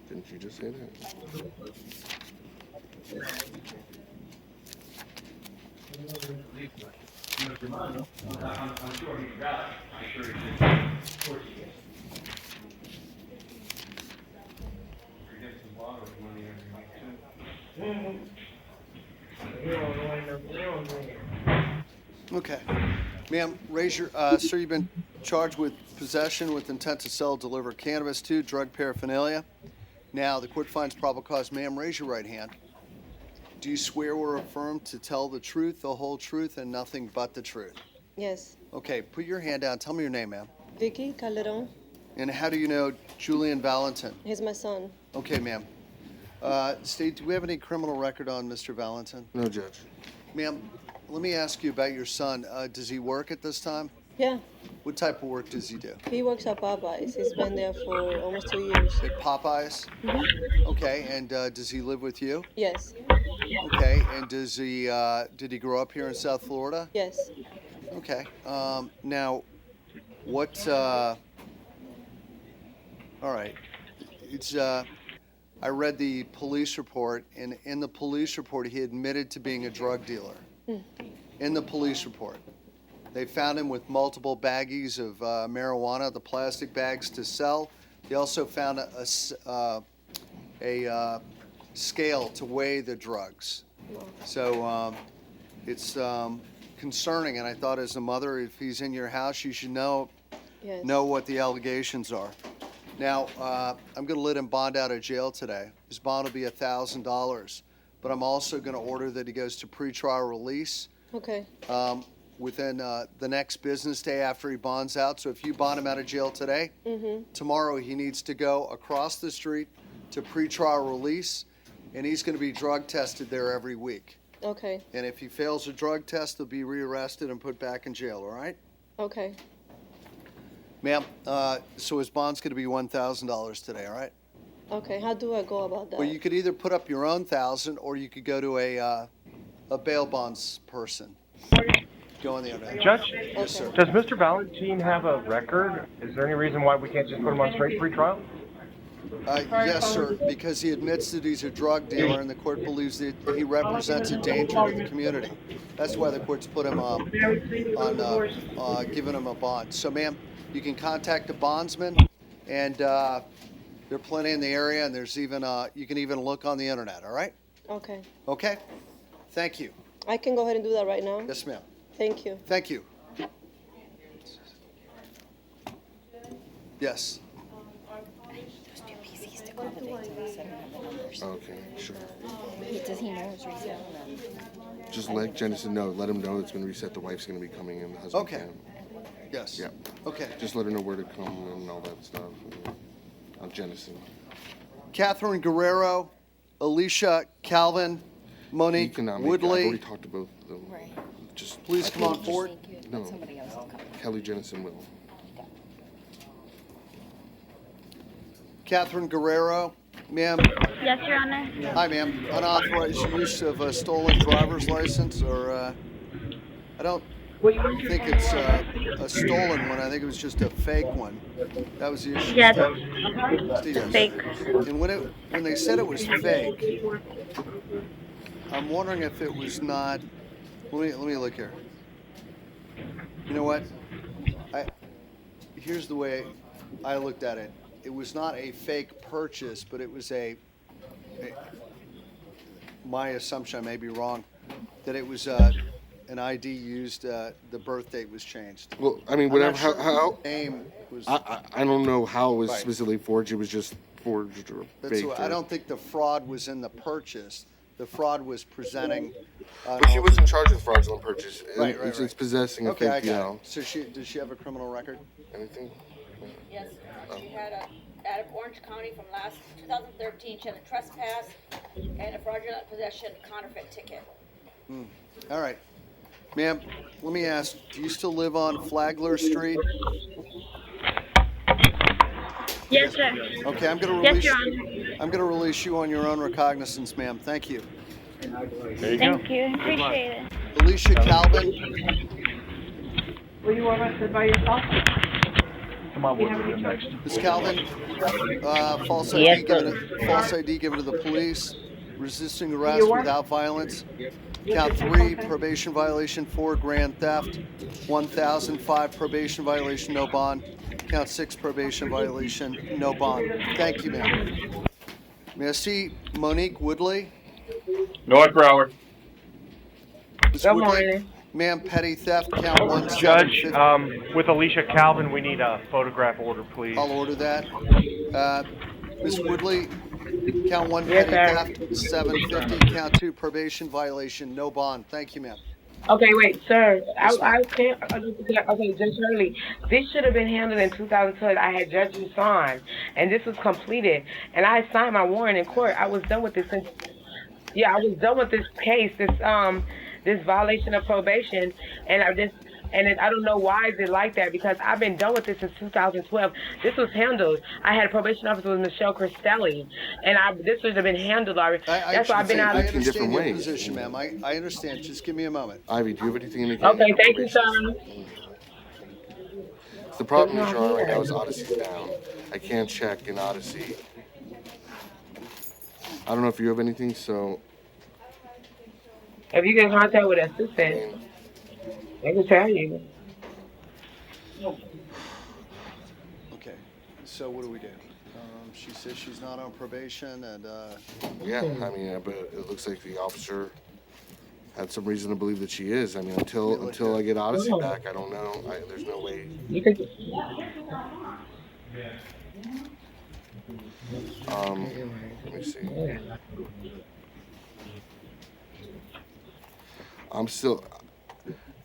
Didn't you just say that? Okay. Ma'am, raise your, sir, you've been charged with possession with intent to sell, deliver cannabis to, drug paraphernalia. Now, the court finds probable cause. Ma'am, raise your right hand. Do you swear or affirm to tell the truth, the whole truth, and nothing but the truth? Yes. Okay, put your hand down. Tell me your name, ma'am. Vicky Calderon. And how do you know Julian Valentin? He's my son. Okay, ma'am. State, do we have any criminal record on Mr. Valentin? No, Judge. Ma'am, let me ask you about your son. Does he work at this time? Yeah. What type of work does he do? He works at Popeyes. He's been there for almost 2 years. At Popeyes? Mhm. Okay, and does he live with you? Yes. Okay, and does he, did he grow up here in South Florida? Yes. Okay, now, what, all right, it's, I read the police report, and in the police report, he admitted to being a drug dealer. In the police report. They found him with multiple baggies of marijuana, the plastic bags to sell. They also found a scale to weigh the drugs. So it's concerning, and I thought as a mother, if he's in your house, you should know Yes. what the allegations are. Now, I'm going to let him bond out of jail today. His bond will be $1,000, but I'm also going to order that he goes to pretrial release Okay. within the next business day after he bonds out. So if you bond him out of jail today, Mhm. tomorrow he needs to go across the street to pretrial release, and he's going to be drug tested there every week. Okay. And if he fails a drug test, he'll be rearrested and put back in jail, all right? Okay. Ma'am, so his bond's going to be $1,000 today, all right? Okay. How do I go about that? Well, you could either put up your own 1,000, or you could go to a bail bonds person. Go on the other end. Judge, Yes, sir. does Mr. Valentine have a record? Is there any reason why we can't just put him on straight pretrial? Yes, sir, because he admits that he's a drug dealer, and the court believes that he represents a danger to the community. That's why the court's put him on giving him a bond. So, ma'am, you can contact the bondsman, and There are plenty in the area, and there's even, you can even look on the internet, all right? Okay. Okay? Thank you. I can go ahead and do that right now. Yes, ma'am. Thank you. Thank you. Yes. Okay, sure. Does he know it's reset? Just let Jennison know. Let him know it's been reset. The wife's going to be coming in. The husband Okay. can't. Yes. Yeah. Okay. Just let her know where to come and all that stuff. On Jennison. Catherine Guerrero, Alicia Calvin, He Monique cannot make it. I've Woodley. already talked to both of them. Right. Just Please I come on told- just- forward. No, Somebody else is coming. Kelly Jennison will. Catherine Guerrero, ma'am. Yes, Your Honor. Hi, ma'am. Unauthorized use of a stolen driver's license, or I don't think it's a stolen one. I think it was just a fake one. That was the issue. Yes, Yes. fake. And when they said it was fake, I'm wondering if it was not. Let me look here. You know what? Here's the way I looked at it. It was not a fake purchase, but it was my assumption, I may be wrong, that it was an ID used, the birth date was changed. Well, I mean, I'm whatever. not sure How the name was. I don't know how it was Right. specifically forged. It was just forged or That's faked. what, I don't think the fraud was in the purchase. The fraud was presenting. But she was in charge of the fraudulent purchase. Right, It's right. possessing a Okay, I fake got PL. it. So does she have a criminal record? Anything? Yes, she had out of Orange County from last 2013, she had a trespass and a fraudulent possession counterfeit ticket. All right. Ma'am, let me ask, do you still live on Flagler Street? Yes, sir. Okay, I'm gonna Yes, release. Your Honor. I'm gonna release you on your own recognizance, ma'am. Thank you. There you go. Thank you. Appreciate it. Alicia Calvin. Were you arrested by yourself? Come on, what are we doing next? Ms. Calvin, false Yes, ID given to the police, resisting arrest You what? without violence. Count 3, probation violation. 4, grand theft. 1,005, probation violation, no bond. Count 6, probation violation, no bond. Thank you, ma'am. May I see Monique Woodley? North Broward. Ms. Good Woodley? morning. Ma'am, petty theft, count 1, Judge, 750. with Alicia Calvin, we need a photograph order, please. I'll order that. Ms. Woodley, count 1, Yes, petty sir. theft, 750. Count 2, probation violation, no bond. Thank you, ma'am. Okay, wait, sir. Yes, ma'am. I can't. Okay, Judge Hurley, this should have been handled in 2012. I had judges sign, and this was completed, and I signed my warrant in court. I was done with this. Yeah, I was done with this case. This violation of probation, and I don't know why is it like that, because I've been done with this since 2012. This was handled. I had a probation officer with Michelle Cristelli, and this should have been handled already. That's why I've been out I of. in understand different your ways. position, ma'am. I understand. Just give me a moment. Ivy, do you have anything in the case? Okay, thank you, sir. The problem is, Your Honor, right now is Odyssey's down. I can't check in Odyssey. I don't know if you have anything, so If you get in contact with an assistant, they can tell you. Okay. So what do we do? She says she's not on probation, and yeah. I mean, but it looks like the officer had some reason to believe that she is. I mean, until I get Odyssey back, I don't know. There's no way. You could. Let me see. I'm still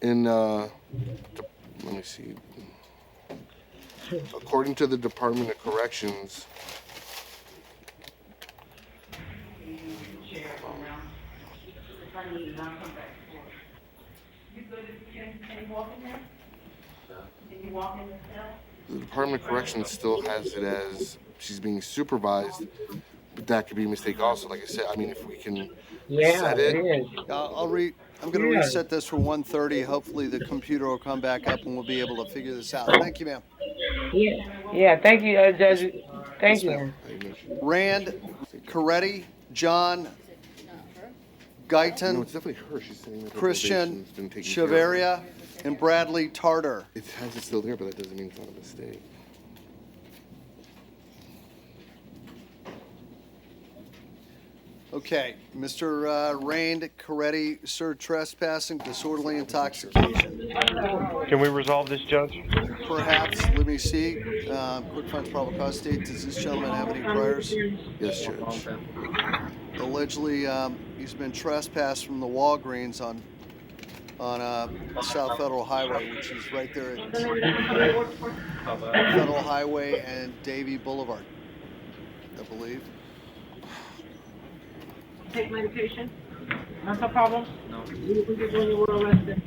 in. Let me see. According to the Department of Corrections, the Department of Corrections still has it as she's being supervised, but that could be a mistake also. Like I said, I mean, if we can set it. I'm going to reset this for 1:30. Hopefully the computer will come back up and we'll be able to figure this out. Thank you, ma'am. Yeah. Thank you, Judge. Thank you. Rand Coretti, John Guyton, No, it's definitely her. She's saying that her Christian probation's been taken care of. Chavaria, and Bradley Tartar. It has it still there, but that doesn't mean it's not a mistake. Okay, Mr. Rain Coretti, sir, trespassing, disorderly intoxication. Can we resolve this, Judge? Perhaps, let me see, quick finds probable cause date, does this gentleman have any priors? Yes, Judge. Allegedly, he's been trespassed from the Walgreens on South Federal Highway, which is right there at Federal Highway and Davie Boulevard, I believe. Take medication? That's a problem? No. When you were arrested?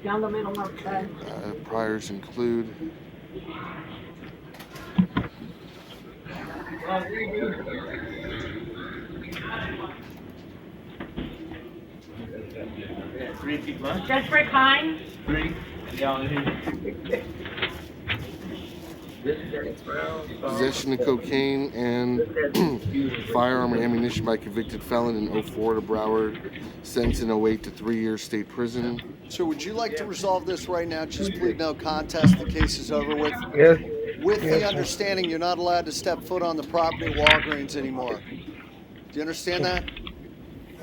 Down the middle of that. Priors include Just for kind? possession of cocaine and firearm and ammunition by convicted felon in 04 to Broward, sentenced in 08 to 3 years state prison. Sir, would you like to resolve this right now? Just plead no contest, the case is over with? Yes. With Yes, the sir. understanding you're not allowed to step foot on the property at Walgreens anymore. Do you understand that?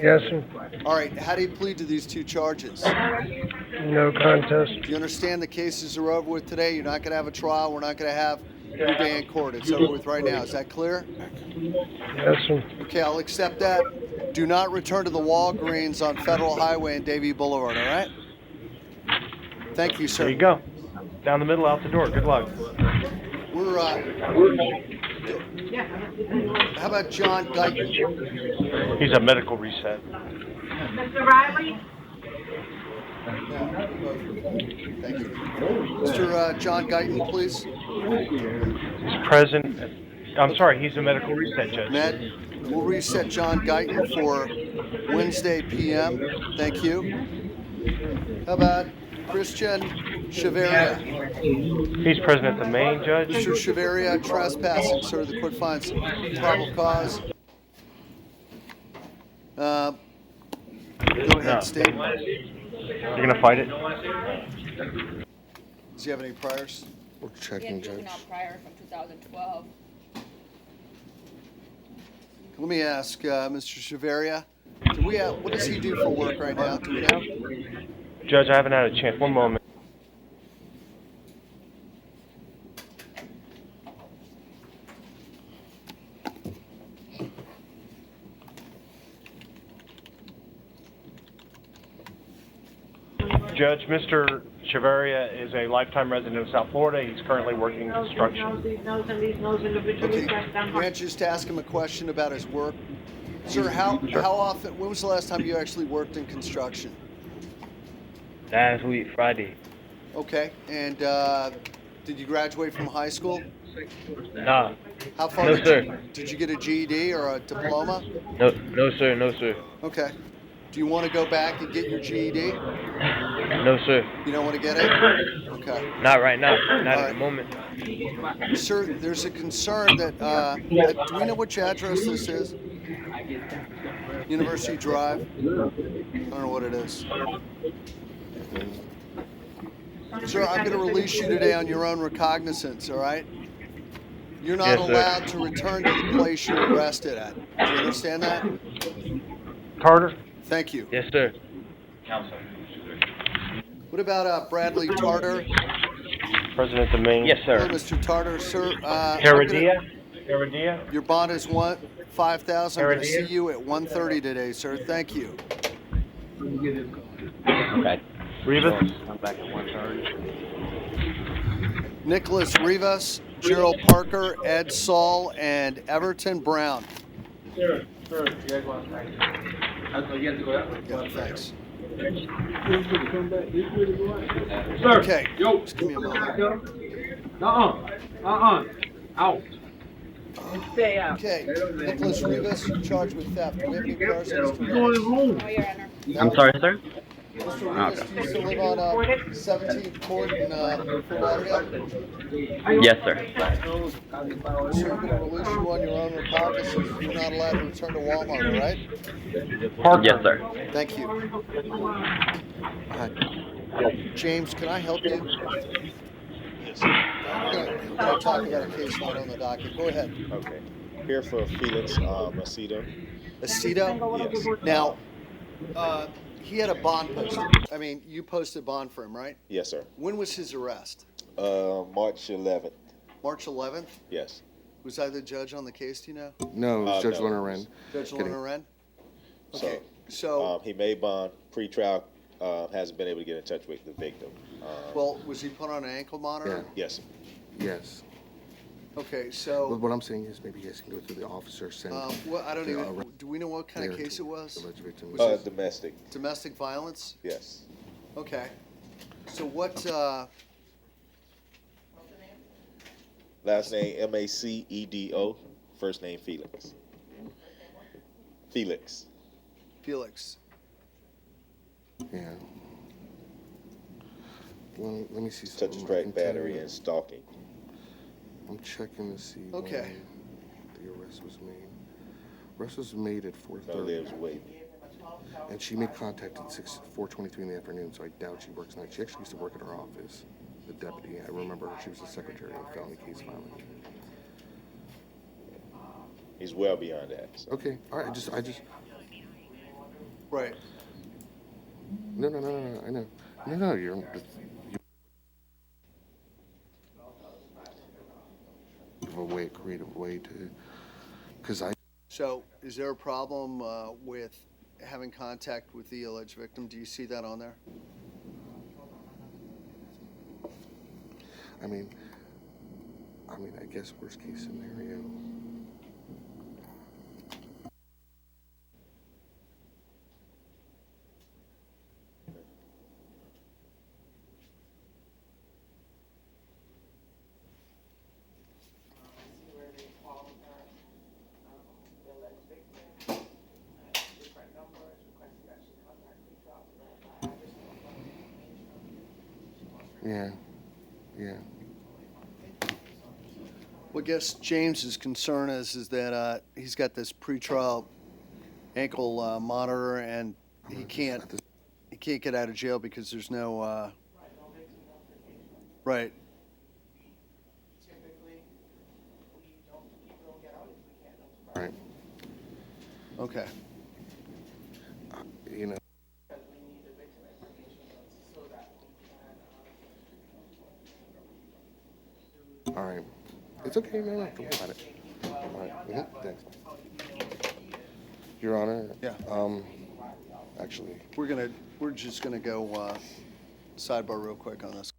Yes, sir. All right, how do you plead to these two charges? No contest. Do you understand the cases are over with today? You're not going to have a trial. We're not going to have your day in court. It's over with right now. Is that clear? Yes, sir. Okay, I'll accept that. Do not return to the Walgreens on Federal Highway and Davie Boulevard, all right? Thank you, sir. There you go. Down the middle, out the door. Good luck. We're how about John Guyton? He's a medical reset. Mr. Riley? Thank you. Mr. John Guyton, please. He's present. I'm sorry, he's a medical reset, Judge. Matt, we'll reset John Guyton for Wednesday p.m. Thank you. How about Christian Chaveria? He's present at the main, Judge. Mr. Chaveria, trespassing, sir. The court finds probable cause. Go ahead, state. You're going to fight it? Does he have any priors? We're He checking, had Judge. juvenile prior from 2012. Let me ask, Mr. Chaveria, what does he do for work right now? Do we know? Judge, I haven't had a chance. One moment. Judge, Mr. Chaveria is a lifetime resident of South Florida. He's currently working in construction. These knows and these knows individually. Okay, may I just ask him a question about his work? Sir, how often, when was the last time you actually worked in construction? Last week, Friday. Okay, and did you graduate from high school? Nah. How far No, did sir. Did you get a GED or a diploma? No, no, sir. No, sir. Okay. Do you want to go back and get your GED? No, sir. You don't want to get it? Okay. Not right now. Not All at the moment. Sir, there's a concern that, do we know which address this is? University Drive? I don't know what it is. Sir, I'm going to release you today on your own recognizance, all right? You're not Yes, sir. allowed to return to the place you were arrested at. Do you understand that? Carter? Thank you. Yes, sir. What about Bradley Tartar? President of the Maine. Yes, Hello, sir. Mr. Tartar, sir. Heredia? Heredia? Your bond is $5,000. I'm going to see Heredia? you at 1:30 today, sir. Thank you. Okay. Rivas? I'm back at 1:30. Nicholas Rivas, Gerald Parker, Ed Saul, and Everton Brown. Sir, you guys want to Yeah, thanks. Sir. Okay, Yo. just give me a moment. Out. Stay out. Okay, Nicholas Rivas, you're charged with theft. Do we have any cars in Mr. Rivas? No, Your Honor. I'm sorry, sir? Mr. Rivas, do you still live on 17th Court in Fort Lauderdale? Yes, sir. Sir, I'm going to release you on your own recognizance. You're not allowed to return to Walmart, all right? Parker? Yes, sir. Thank you. James, can I help you? I'm going to talk about a case not on the docket. Go ahead. Okay. Here for Felix Macedo. Aceto? Yes. Now, he had a bond posted. I mean, you posted bond for him, right? Yes, sir. When was his arrest? March 11th. March 11th? Yes. Was I the judge on the case, do you know? No, it was Judge no. Lerner Wren. Judge Kidding. Lorna Wren? So, Okay, so, he made bond pre-trial. Hasn't been able to get in touch with the victim. well, was he put on an ankle monitor? Yes. Yes. Okay, But so, what I'm saying is maybe you guys can go through the officer sent. well, I don't the even, arrest do we know what kind of there case to it was? alleged victim. Was it Domestic. domestic violence? Yes. Okay. So what, Last name Macedo. First name Felix. Felix. Felix? Yeah. Well, let me see something. Touch I track can tell battery you. and stalking. I'm checking to see Okay. when the arrest was made. Arrest was made at No 4:30, lives waiting. and she made contact at 4:23 in the afternoon. So I doubt she works nights. She actually used to work at her office, the deputy. I remember her. She was the secretary of felony case filing. He's well beyond that. So. Okay. All right. I just. Right. No. I know. No. You a creative way to, because I. So is there a problem with having contact with the alleged victim? Do you see that on there? I mean, I guess worst case scenario. Yeah. Well, I guess James's concern is that he's got this pretrial ankle monitor and he can't get out of jail because there's no right. Right. Okay. You know. All right. It's okay. No, don't worry about it. All right. Thanks. Your Honor. Yeah. Actually. We're just gonna go sidebar real quick on this.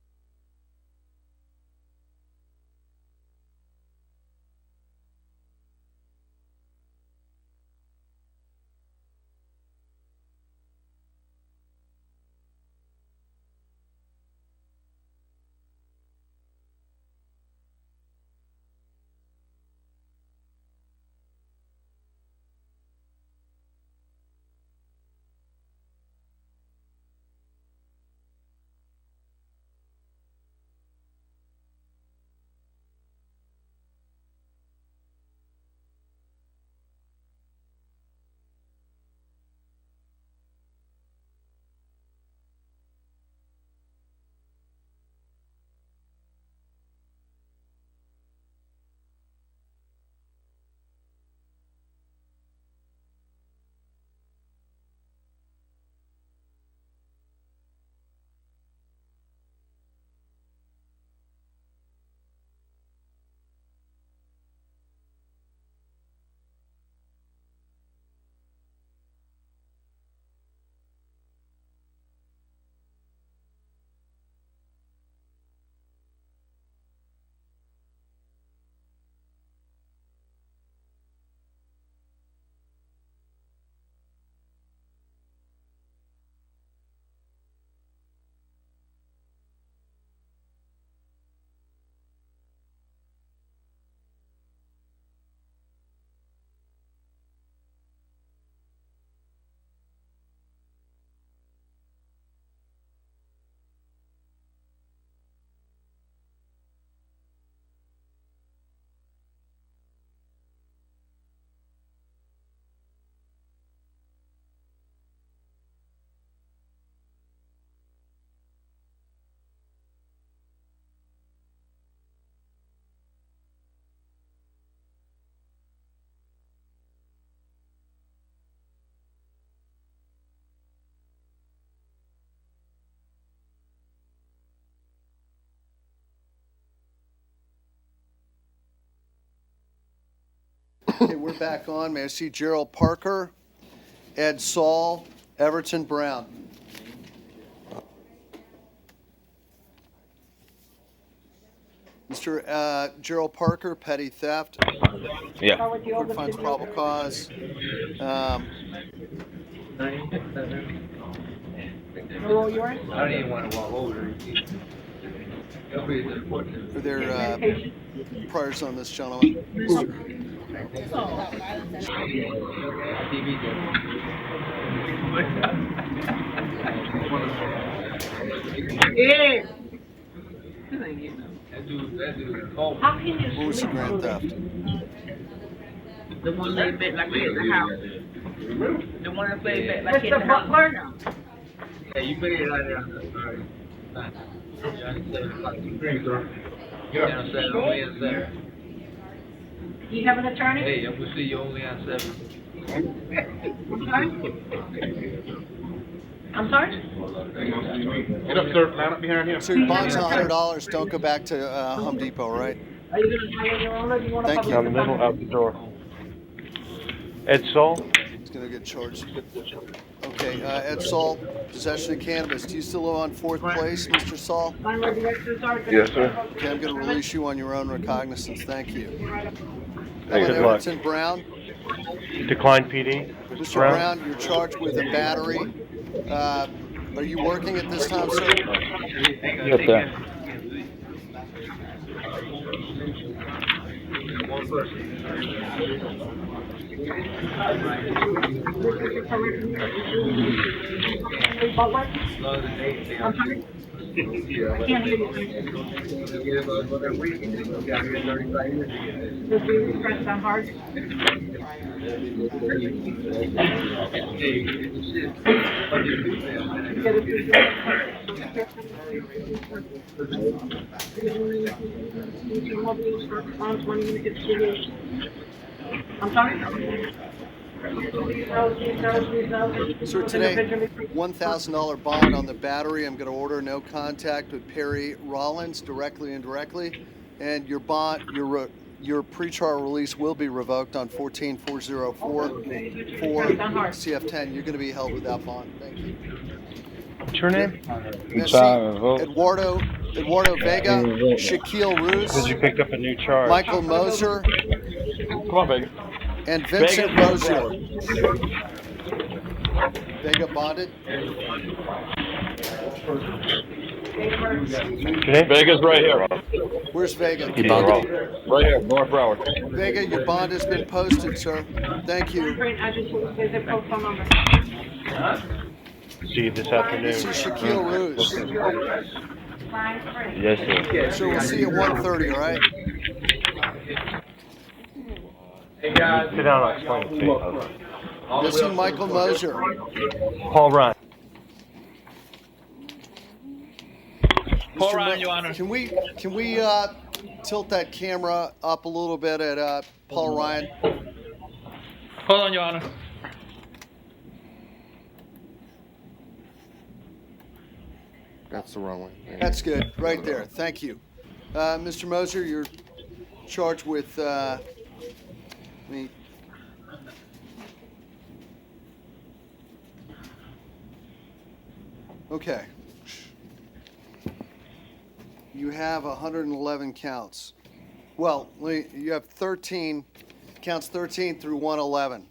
Okay, we're back on. May I see Gerald Parker, Ed Saul, Everton Brown. Mr. Gerald Parker, petty theft. Yeah. Quick finds probable cause. Roll yours. I don't even want to walk over it. Are there priors on this gentleman? Yeah. Oh. How can you What was the grand theft? The one laid back like in the house. The one that laid back like in the house. Butler now. Yeah, you put it right there. There. Do you have an attorney? Hey, I'm gonna see you only on 7. I'm sorry? Get up, sir. Line up behind him. So your bond's $100. Don't go back to Home Depot, right? Are you going to hire your own or do you want to Thank you. Down the middle, out the door. Ed Saul? He's going to get charged. Okay, Ed Saul, possession of cannabis. Do you still live on 4th Place, Mr. Saul? Yes, sir. Okay, I'm going to release you on your own recognizance. Thank you. Hey, good luck. Everton Brown. Decline PD. Mr. Brown, you're charged with a battery. Are you working at this time, sir? Yes, sir. One person. I'm sorry? I can't hear you. Does he press down hard? I'm sorry? Sir, today, $1,000 bond on the battery. I'm going to order no contact with Perry Rollins, directly and indirectly. And your bond, your pretrial release will be revoked on 14404 for CF10. You're going to be held without bond. Thank you. What's your name? Eduardo Vega, Shaquille Ruz. Because you picked up a new charge. Michael Moser. Come on, Vega. And Vincent Rozier. Vega bonded. Vega's right here. Where's Vega? He bonded. Right here, North Broward. Vega, your bond has been posted, sir. Thank you. I just want to say the phone number. See you this afternoon. This is Shaquille Ruz. Yes, sir. So we'll see you at 1:30, all right? Sit down, I'll explain it to you. This is Michael Moser. Paul Ryan. Paul Ryan, Your Honor. Can we tilt that camera up a little bit at Paul Ryan? Hold on, Your Honor. That's the wrong way. That's good, right there. Thank you. Mr. Moser, you're charged with Okay. You have 111 counts. Well, you have 13, counts 13 through 111.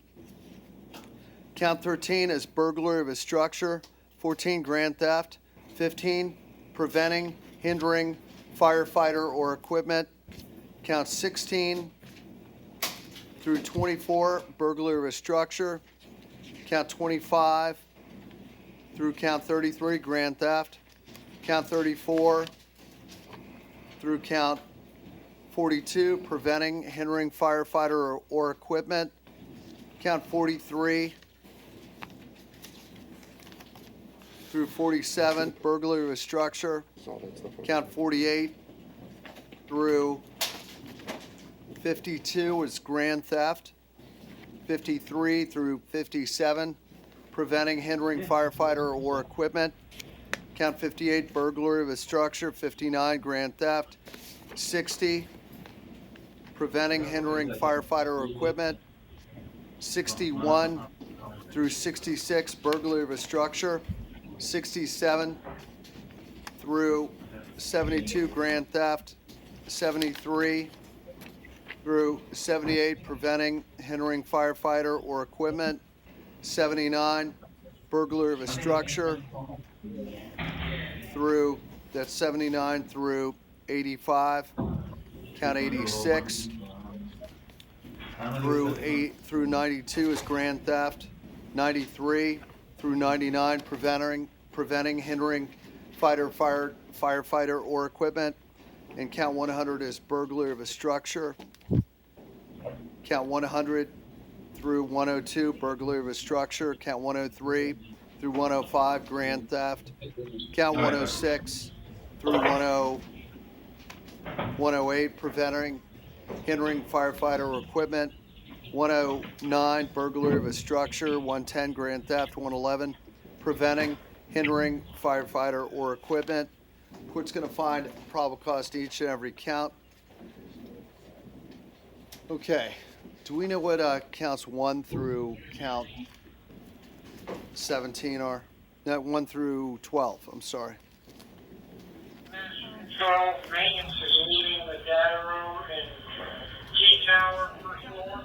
Count 13 is burglary of a structure, 14 grand theft, 15 preventing, hindering firefighter or equipment. Count 16 through 24, burglary of a structure. Count 25 through count 33, grand theft. Count 34 through count 42, preventing, hindering firefighter or equipment. Count 43 through 47, burglary of a structure. Count 48 through 52 is grand theft. 53 through 57, preventing, hindering firefighter or equipment. Count 58, burglary of a structure. 59, grand theft. 60 preventing, hindering firefighter or equipment. 61 through 66, burglary of a structure. 67 through 72, grand theft. 73 through 78, preventing, hindering firefighter or equipment. 79, burglary of a structure. That's 79 through 85. Count 86 through 92 is grand theft. 93 through 99, preventing, hindering firefighter or equipment. And count 100 is burglary of a structure. Count 100 through 102, burglary of a structure. Count 103 through 105, grand theft. Count 106 through 108, preventing, hindering firefighter or equipment. 109, burglary of a structure. 110, grand theft. 111, preventing, hindering firefighter or equipment. Court's going to find probable cause to each and every count. Okay. Do we know what counts 1 through count 17 are? No, 1 through 12. I'm sorry. So, maintenance is leaving the data room in G Tower, first floor.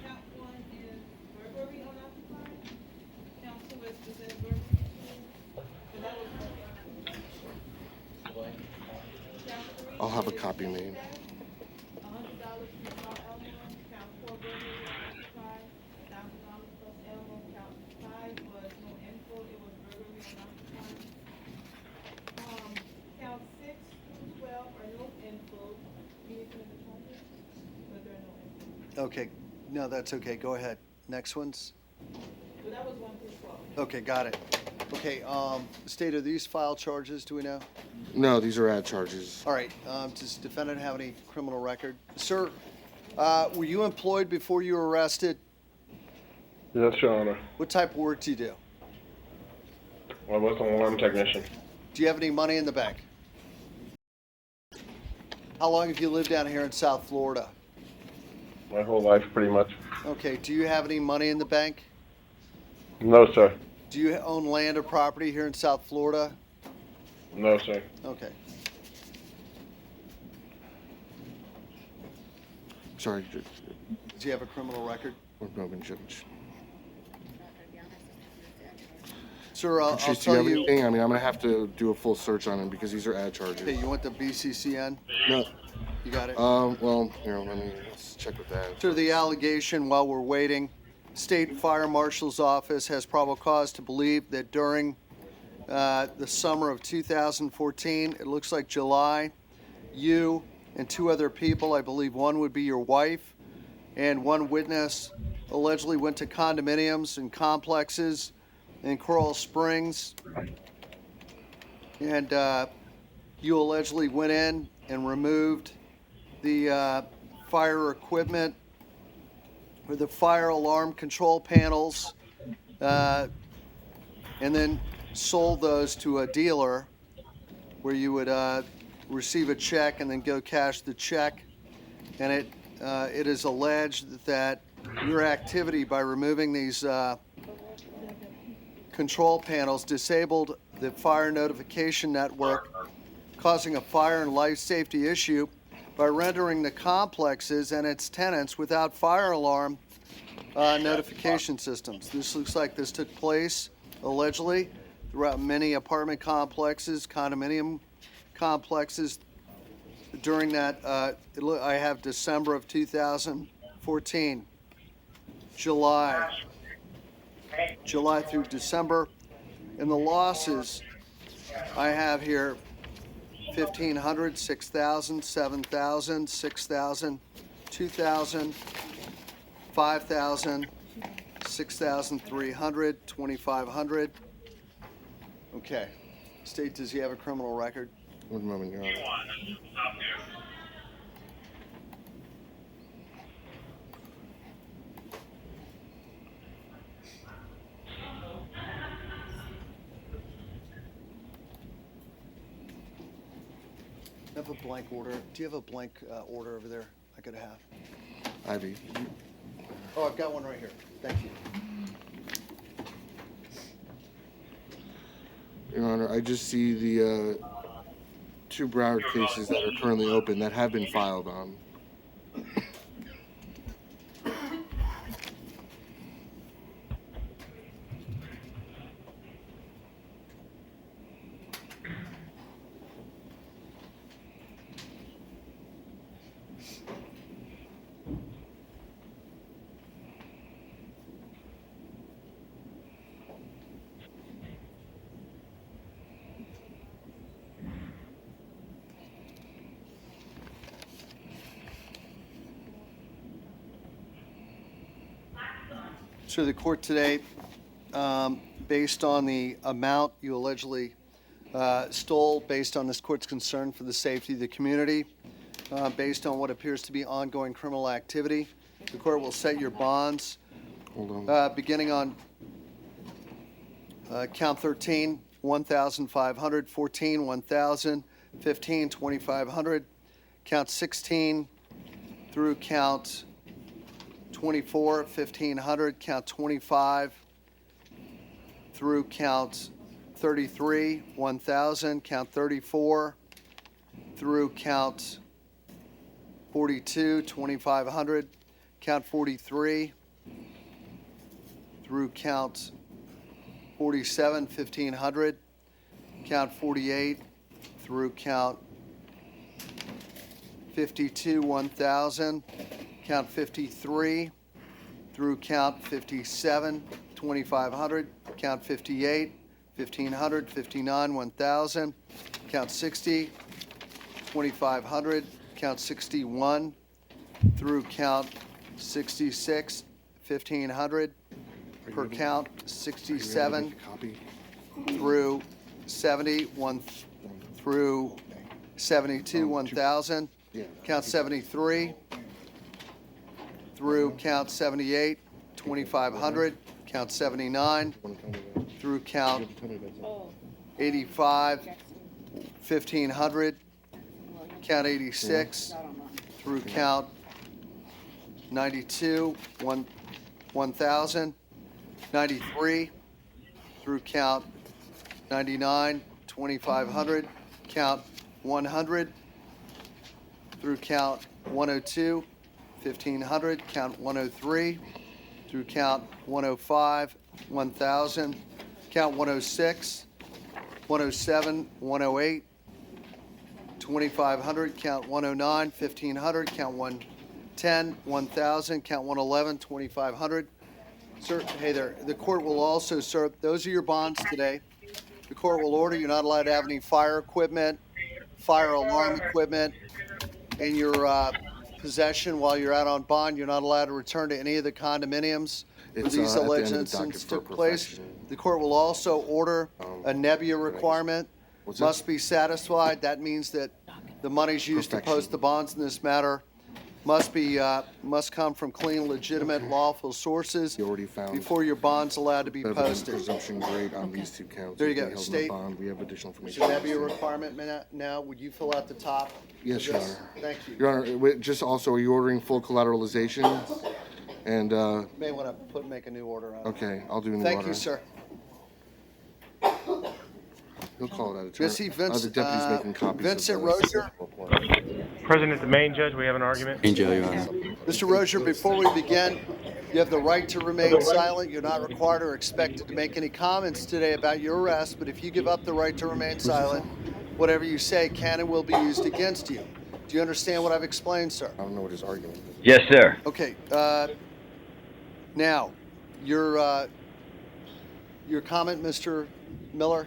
Count 1 is burglary unoccupied. Count 2 is possessed burglary. So that was Count 3 I'll have a copy made. $100 from Paul Elmore. Count 4 burglary unoccupied. $1,000 plus Elmore. Count 5 was no info. It was burglary unoccupied. Count 6 through 12 are no info. You need to know the topic, but there are no info. Okay. No, that's okay. Go ahead. Next ones. So that was 1 through 12. Okay, got it. Okay, state, are these file charges, do we know? No, these are ad charges. All right, does defendant have any criminal record? Sir, were you employed before you were arrested? Yes, Your Honor. What type of work do you do? I was an alarm technician. Do you have any money in the bank? How long have you lived down here in South Florida? My whole life, pretty much. Okay, do you have any money in the bank? No, sir. Do you own land or property here in South Florida? No, sir. Okay. Sorry, Do you have a criminal record? one moment, Judge. Sir, I'll Patrice, do you tell have you. anything? I mean, I'm gonna have to do a full search on him because these are ad charges. Okay, you want the BCCN? No. You got it? Well, here, let's check with that. Sir, the allegation while we're waiting, State Fire Marshal's Office has probable cause to believe that during the summer of 2014, it looks like July, you and 2 other people, I believe one would be your wife, and 1 witness allegedly went to condominiums and complexes in Coral Springs, and you allegedly went in and removed the fire equipment or the fire alarm control panels, and then sold those to a dealer where you would receive a check and then go cash the check. And it is alleged that your activity by removing these control panels disabled the fire notification network, causing a fire and life safety issue by rendering the complexes and its tenants without fire alarm notification systems. This looks like this took place allegedly throughout many apartment complexes, condominium complexes during that. I have December of 2014, July through December, and the losses I have here: 1,500, 6,000, 7,000, 6,000, 2,000, 5,000, 6,300, 2,500. Okay. State, does he have a criminal record? One moment, Your Honor. I have a blank order. Do you have a blank order over there I could have? Ivy. Oh, I've got one right here. Thank you. Your Honor, I just see the 2 Broward cases that are currently open that have been filed on. So the court today, based on the amount you allegedly stole, based on this court's concern for the safety of the community, based on what appears to be ongoing criminal activity, the court will set your bonds beginning on count 13, 1,500, 14, 1,000, 15, 2,500, count 16 through count 24, 1,500, count 25 through count 33, 1,000, count 34 through count 42, 2,500, count 43 through count 47, 1,500, count 48 through count 52, 1,000, count 53 through count 57, 2,500, count 58, 1,500, 59, 1,000, count 60, 2,500, count 61 through count 66, 1,500 per count, 67 through 70, 1 through 72, 1,000, count 73 through count 78, 2,500, count 79 through count 85, 1,500, count 86 through count 92, 1,000, 93 through count 99, 2,500, count 100 through count 102, 1,500, count 103 through count 105, 1,000, count 106, 107, 108, 2,500, count 109, 1,500, count 110, 1,000, count 111, 2,500. Sir, hey there. The court will also serve, those are your bonds today. The court will order you're not allowed to have any fire equipment, fire alarm equipment in your possession while you're out on bond. You're not allowed to return to any of the condominiums where these alleged incidents took place. The court will also order a nebula requirement must be satisfied. That means that the monies used to post the bonds in this matter must come from clean, legitimate, lawful sources before your bond's allowed to be posted. Presumption grade on these 2 counts. There you go. State. Bond. We have additional information. So that be a requirement now. Would you fill out the top? Yes, Your Honor. Thank you. Your Honor, just also, are you ordering full collateralization? And may want to make a new order on it. Okay, I'll do a new Thank order. you, sir. He'll call it out. Missy Vince, the deputy's making copies. Vincent Rozier. President, the main judge, we have an argument. Mr. Rozier, before we begin, you have the right to remain silent. You're not required or expected to make any comments today about your arrest, but if you give up the right to remain silent, whatever you say can and will be used against you. Do you understand what I've explained, sir? I don't know what his argument is. Yes, sir. Okay. Now, your comment, Mr. Miller?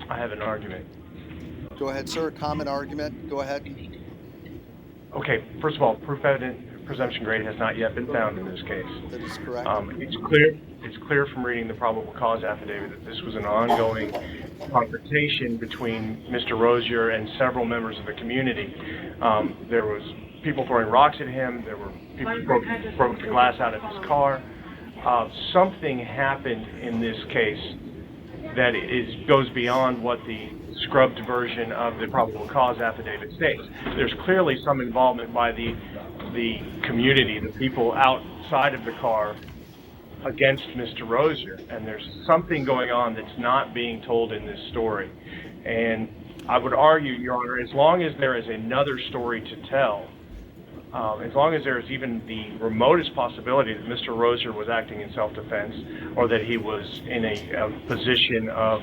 I have an argument. Go ahead, sir. Comment, argument. Go ahead. Okay, first of all, proof evident presumption grade has not yet been found in this case. That is correct. It's clear from reading the probable cause affidavit that this was an ongoing confrontation between Mr. Rozier and several members of the community. There was people throwing rocks at him. There were people who broke the glass out of his car. Something happened in this case that goes beyond what the scrubbed version of the probable cause affidavit states. There's clearly some involvement by the community, the people outside of the car, against Mr. Rozier, and there's something going on that's not being told in this story. And I would argue, Your Honor, as long as there is another story to tell, as long as there is even the remotest possibility that Mr. Rozier was acting in self-defense or that he was in a position of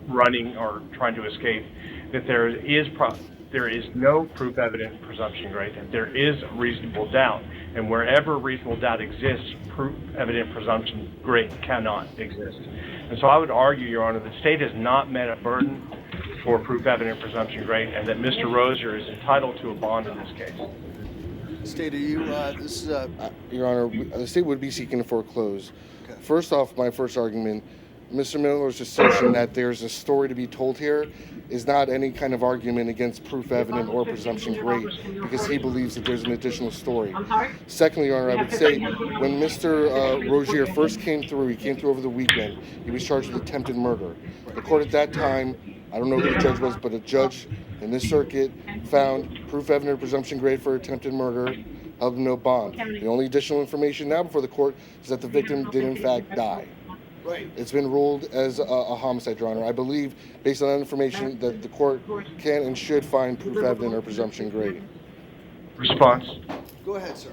running or trying to escape, that there is no proof evident presumption grade, that there is reasonable doubt. And wherever reasonable doubt exists, proof evident presumption grade cannot exist. And so I would argue, Your Honor, the state has not met a burden for proof evident presumption grade, and that Mr. Rozier is entitled to a bond in this case. State, are you, this is Your Honor, the state would be seeking to foreclose. Okay. First off, my first argument, Mr. Miller's assertion that there's a story to be told here is not any kind of argument against proof evident or presumption grade, because he believes that there's an additional story. Secondly, Your Honor, I would say when Mr. Rozier first came through, he came through over the weekend, he was charged with attempted murder. The court at that time, I don't know who the judge was, but a judge in this circuit found proof evident or presumption grade for attempted murder, held him no bond. The only additional information now before the court is that the victim did in fact die. right. It's been ruled as a homicide, Your Honor. I believe, based on that information, that the court can and should find proof evident or presumption grade. Response. Go ahead, sir.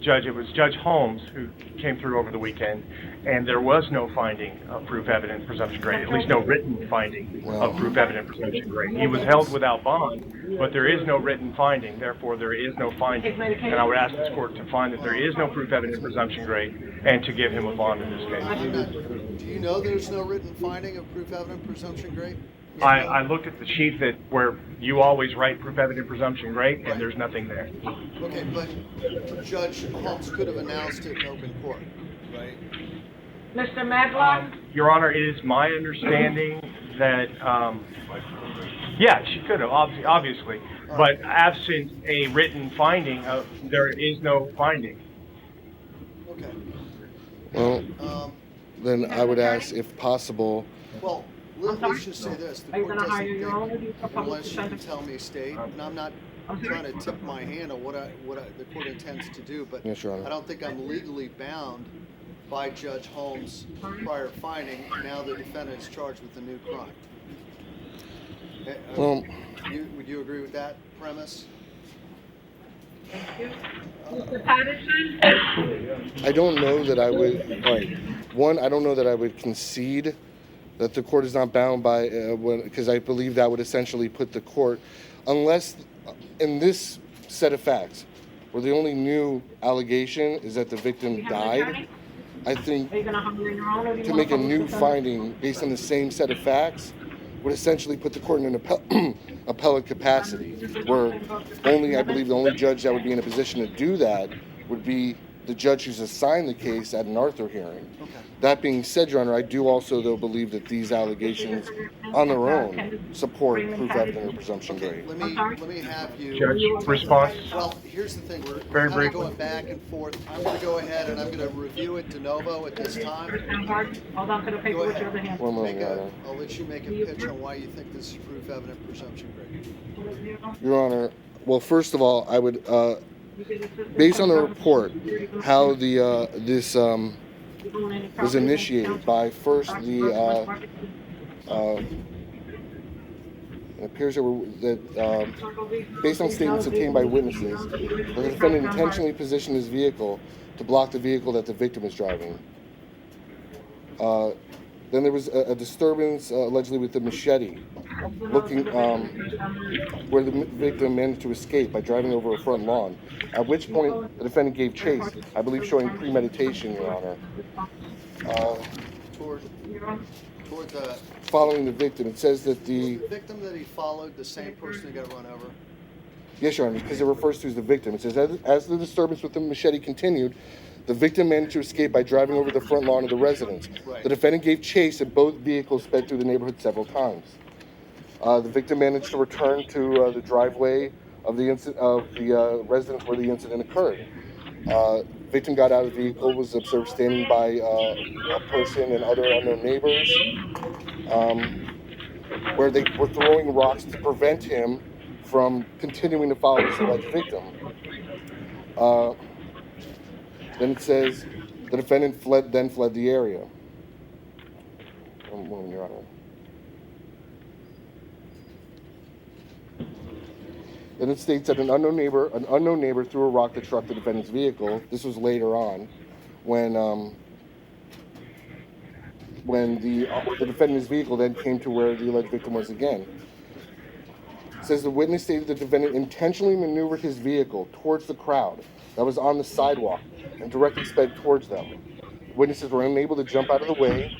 Judge, it was Judge Holmes who came through over the weekend, and there was no finding of proof evident presumption grade, at least no written finding of proof evident presumption grade. He was held without bond, but there is no written finding, therefore there is no finding. And I would ask this court to find that there is no proof evident presumption grade and to give him a bond in this case. Do you know there's no written finding of proof evident presumption grade? I looked at the sheet that where you always write proof evident presumption grade, and there's nothing there. Okay, but Judge Holmes could have announced it in open court, right? Mr. Medlock? Your Honor, it is my understanding that, yeah, she could have, obviously, but absent a written finding, there is no finding. Okay. Well, then I would ask, if possible. Well, let's just say this. The court doesn't think, unless you can tell me, State, and I'm not trying to tip my hand on what the court intends to do, but Yes, Your Honor. I don't think I'm legally bound by Judge Holmes' prior finding. Now the defendant is charged with a new crime. Well, Would you agree with that premise? Mr. Patterson? I don't know that I would. All right. One, I don't know that I would concede that the court is not bound by, because I believe that would essentially put the court, unless in this set of facts, where the only new allegation is that the victim died, I think to make a new finding based on the same set of facts would essentially put the court in an appellate capacity, where only, I believe, the only judge that would be in a position to do that would be the judge who's assigned the case at an Arthur hearing. Okay. That being said, Your Honor, I do also, though, believe that these allegations on their own support proof evident or presumption grade. Let me have you. Judge, response? Well, here's the thing. We're Very kind of briefly. going back and forth. I'm going to go ahead and I'm going to review it de novo at this time. Hold on to the paper Go with your other ahead. hand. One moment, Make Your Honor. I'll let you make a pitch on why you think this is proof evident presumption grade. Your Honor, well, first of all, I would, based on the report, how this was initiated by first it appears that based on statements obtained by witnesses, the defendant intentionally positioned his vehicle to block the vehicle that the victim was driving. Then there was a disturbance allegedly with the machete, looking where the victim managed to escape by driving over a front lawn. At which point the defendant gave chase, I believe showing premeditation, Your Honor. Toward the Following the victim, it says that the victim that he followed, the same person who got run over. yes, Your Honor, because it refers to as the victim. It says as the disturbance with the machete continued, the victim managed to escape by driving over the front lawn of the residence. Right. The defendant gave chase, and both vehicles sped through the neighborhood several times. The victim managed to return to the driveway of the residence where the incident occurred. Victim got out of the vehicle, was observed standing by a person and other unknown neighbors. where they were throwing rocks to prevent him from continuing to follow this alleged victim. Then it says the defendant fled the area. One moment, Your Honor. Then it states that an unknown neighbor threw a rock that struck the defendant's vehicle. This was later on, when the defendant's vehicle then came to where the alleged victim was again. It says the witness stated the defendant intentionally maneuvered his vehicle towards the crowd that was on the sidewalk and directly sped towards them. Witnesses were unable to jump out of the way,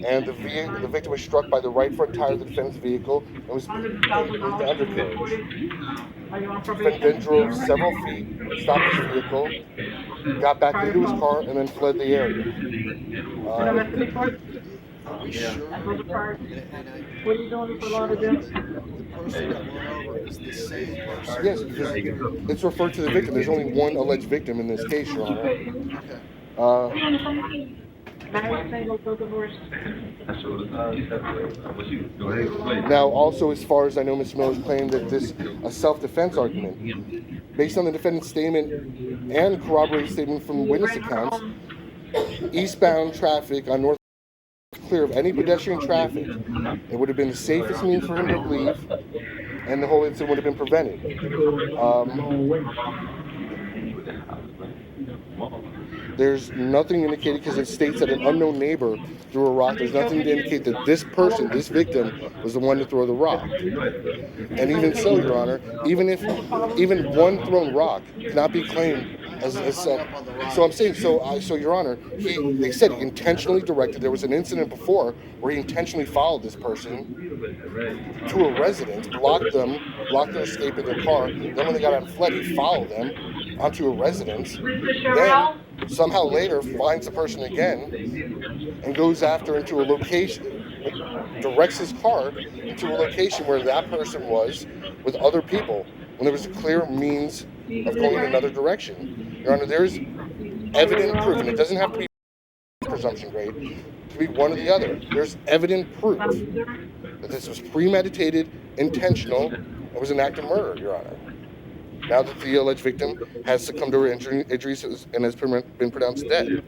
and the victim was struck by the right front tire of the defendant's vehicle and was hit with the undercarriage. The defendant then drove several feet, stopped his vehicle, got back into his car, and then fled the area. Are we sure? What are you doing for lauderdale? The person that went over is the same person? Yes, because it's referred to the victim. There's only one alleged victim in this case, Your Honor. Now, also, as far as I know, Ms. Miller's claimed that this a self-defense argument. Based on the defendant's statement and corroborated statement from witness accounts, eastbound traffic on North clear of any pedestrian traffic. It would have been the safest means for him to leave, and the whole incident would have been prevented. There's nothing indicated, because it states that an unknown neighbor threw a rock. There's nothing to indicate that this person, this victim, was the one to throw the rock. And even so, Your Honor, even one thrown rock cannot be claimed as so I'm saying, so Your Honor, they said he intentionally directed. There was an incident before where he intentionally followed this person to a residence, blocked their escape in their car. Then when they got out and fled, he followed them onto a residence. Then somehow later finds the person again and goes after into a location, directs his car into a location where that person was with other people, when there was a clear means of going in another direction. Your Honor, there's evident proof, and it doesn't have to be presumption grade, to be one or the other. There's evident proof that this was premeditated, intentional, and was an act of murder, Your Honor. Now that the alleged victim has succumbed to her injuries and has been pronounced dead.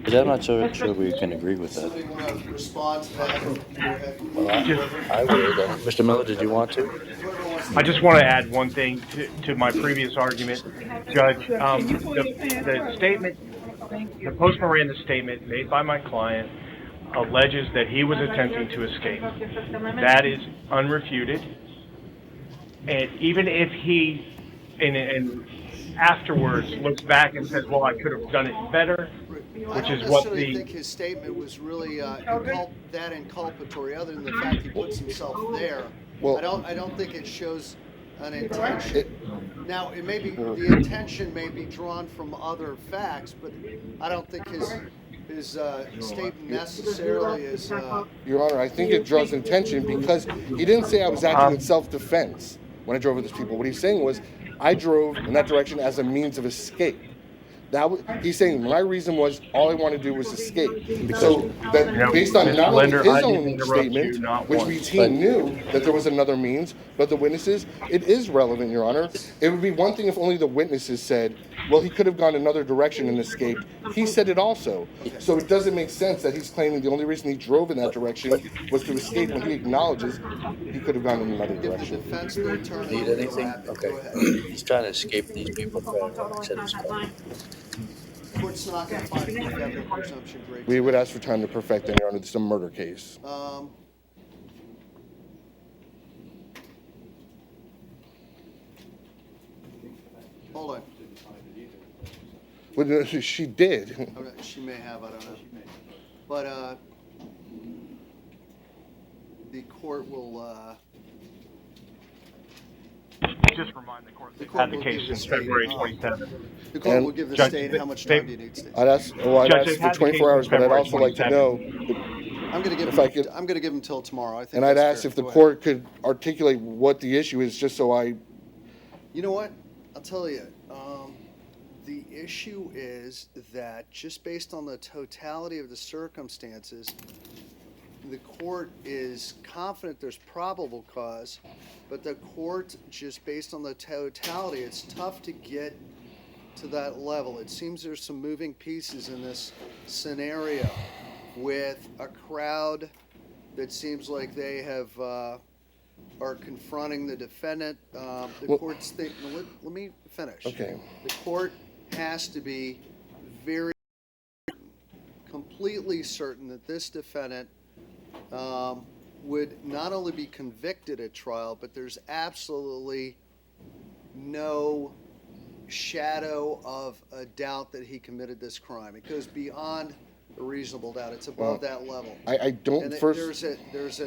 I'm not sure we can agree with that. Somebody want to respond to that? Well, I would. Mr. Miller, did you want to? I just want to add one thing to my previous argument, Judge. The statement, the post-Miranda statement made by my client alleges that he was attempting to escape. That is unrefuted. And even if he, and afterwards looks back and says, well, I could have done it better, which is what I think his statement was really that inculpatory, other than the fact he puts himself there. Well, I don't think it shows an intention. Now, it may be the intention may be drawn from other facts, but I don't think his statement necessarily is. Your Honor, I think it draws attention because he didn't say I was acting in self-defense when I drove with these people. What he's saying was, I drove in that direction as a means of escape. He's saying my reason was all I wanted to do was escape. So that based on not only his own statement, which means he knew that there was another means, but the witnesses, it is relevant, Your Honor. It would be one thing if only the witnesses said, well, he could have gone another direction and escaped. He said it also. So it doesn't make sense that he's claiming the only reason he drove in that direction was to escape, when he acknowledges he could have gone in another direction. Need anything? Okay. He's trying to escape these people. Court's not going to find proof evident presumption grade. We would ask for time to perfect it, Your Honor. This is a murder case. Hold on. Well, she did. Okay, she may have, I don't know. But the court will. Just remind the court that the case is February 27th. The court will give the state how much time do you need, State? I'd ask for 24 hours, but I'd also like to know. I'm going to give him till tomorrow. I think. And I'd ask if the court could articulate what the issue is, just so I. You know what? I'll tell you. The issue is that just based on the totality of the circumstances, the court is confident there's probable cause, but the court, just based on the totality, it's tough to get to that level. It seems there's some moving pieces in this scenario with a crowd that seems like they have are confronting the defendant. Court's let me finish. Okay. The court has to be very completely certain that this defendant would not only be convicted at trial, but there's absolutely no shadow of a doubt that he committed this crime. It goes beyond a reasonable doubt. It's above that level. I don't and first. There's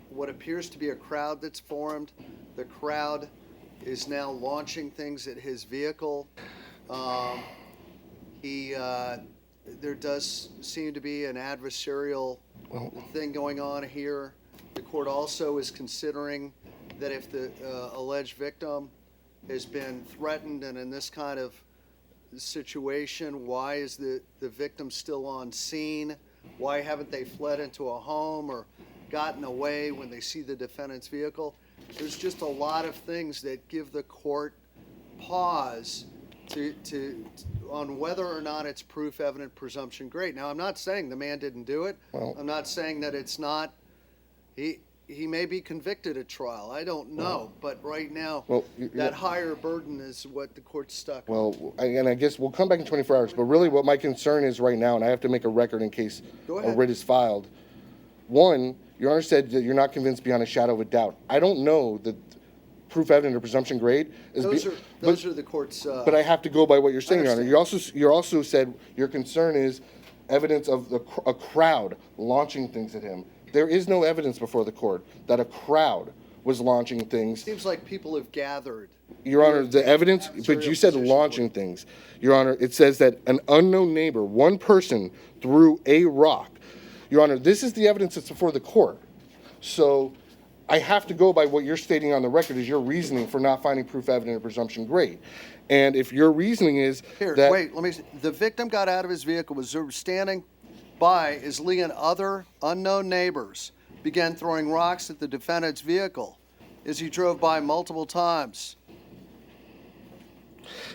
what appears to be a crowd that's formed. The crowd is now launching things at his vehicle. There does seem to be an adversarial thing going on here. The court also is considering that if the alleged victim has been threatened and in this kind of situation, why is the victim still on scene? Why haven't they fled into a home or gotten away when they see the defendant's vehicle? There's just a lot of things that give the court pause on whether or not it's proof evident presumption great. Now, I'm not saying the man didn't do it. I'm not saying that it's not. He may be convicted at trial. I don't know. But right now, that higher burden is what the court's stuck on. And I guess we'll come back in 24 hours. But really what my concern is right now, and I have to make a record in case a writ is filed. One, Your Honor said that you're not convinced beyond a shadow of a doubt. I don't know that proof evident or presumption grade is. Those are the court's. But I have to go by what you're saying, Your Honor. You also said your concern is evidence of a crowd launching things at him. There is no evidence before the court that a crowd was launching things. Seems like people have gathered. Your Honor, the evidence, but you said launching things. Your Honor, it says that an unknown neighbor, one person, threw a rock. Your Honor, this is the evidence that's before the court. So I have to go by what you're stating on the record as your reasoning for not finding proof evident or presumption great. And if your reasoning is that... Wait, let me see. The victim got out of his vehicle, was standing by as Lee and other unknown neighbors began throwing rocks at the defendant's vehicle as he drove by multiple times.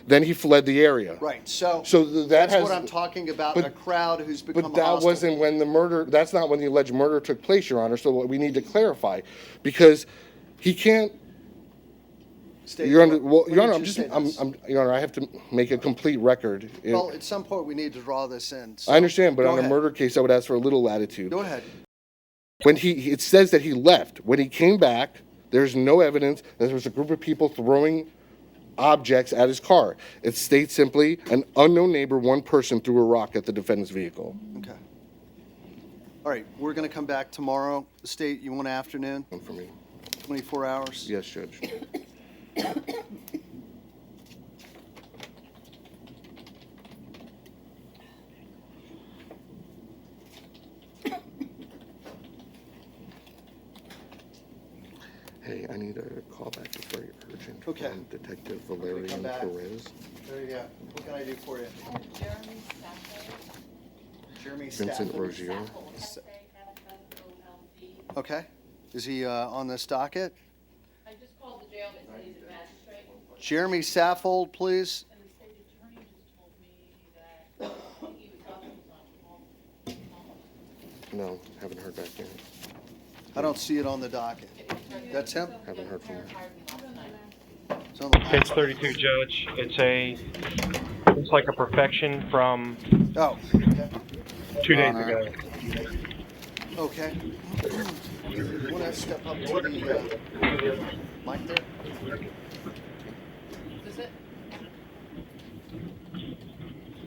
Then he fled the area. Right. So that's what I'm talking about, a crowd who's become hostile. But that wasn't when the murder, that's not when the alleged murder took place, Your Honor. So what we need to clarify, because he can't... Your Honor, Your Honor, I have to make a complete record. Well, at some point we need to draw this in. So I understand, but on a murder case, I would ask for a little latitude. Go ahead. When it says that he left. When he came back, there's no evidence that there was a group of people throwing objects at his car. It states simply, an unknown neighbor, one person threw a rock at the defendant's vehicle. Okay. All right, we're going to come back tomorrow. The state, you want afternoon? For me. 24 hours? Yes, Judge. Hey, I need a call back. It's very urgent. Okay. From Detective Valerian Perez. There you go. What can I do for you? Jeremy Vincent Stafford. Rozier. Okay. Is he on this docket? I just called the jail, they said he's a magistrate. Jeremy Saffold, please. And the state attorney just told me that he was on phone. No, haven't heard back yet. I don't see it on the docket. That's him? Haven't heard from him. It's on the Page 32, Judge. It's like a perfection from 2 days ago. Okay. You want to step up to the mic there? Is it?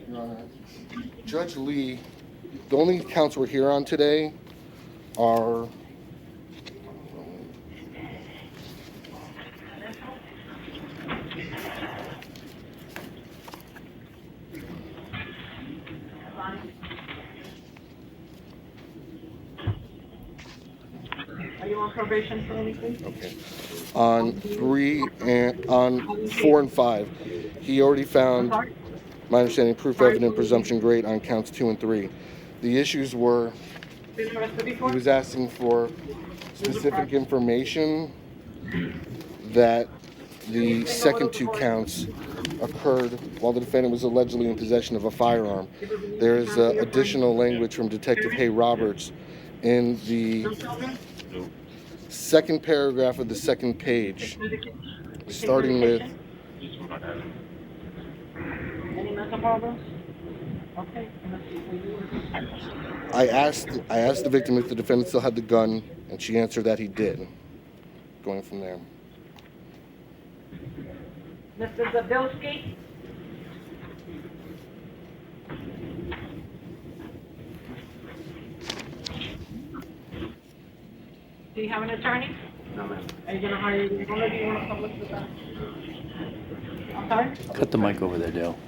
Your Honor, Judge Lee, the only counts we're here on today are Are you on probation for anything? okay. On 4 and 5, he already found, my understanding, proof evident presumption great on counts 2 and 3. The issues were been arrested He before? was asking for specific information that the second two counts occurred while the defendant was allegedly in possession of a firearm. There is additional language from Detective Hay Roberts in the second paragraph of the second page, starting with, Any mental problems? Okay. I asked the victim if the defendant still had the gun, and she answered that he did. Going from there. Mr. Zabilski? Do you have an attorney? No, ma'am. Are you gonna hire your own, or do you want to publish with that? I'm sorry? Cut the mic over there, Dale.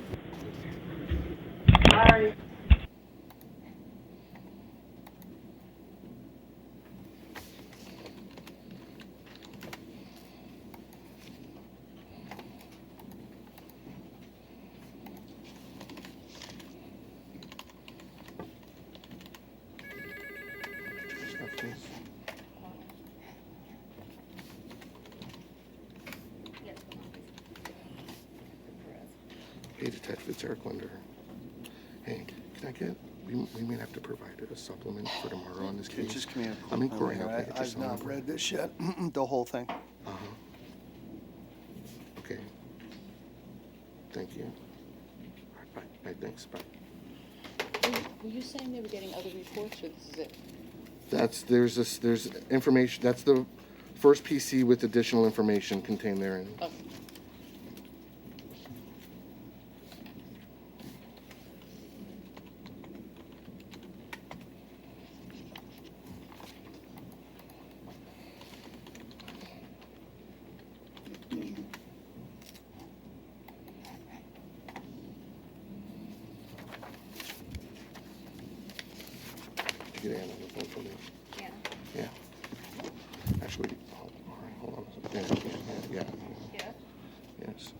Sorry. Hey, Detective, it's Eric Linder. Hey, can I get, we may have to provide a supplement for tomorrow on this case. Just give me a I'm inquiring. I've not read this yet, the whole thing. Uh-huh. Okay. Thank you. All right, bye. Bye, thanks, bye. Were you saying they were getting other reports, or this is it? There's information, that's the first PC with additional information contained therein. Oh. Did you get Anna on the phone for me? Yeah. Yeah. Actually, hold on a second. Yeah. Yeah. Yes.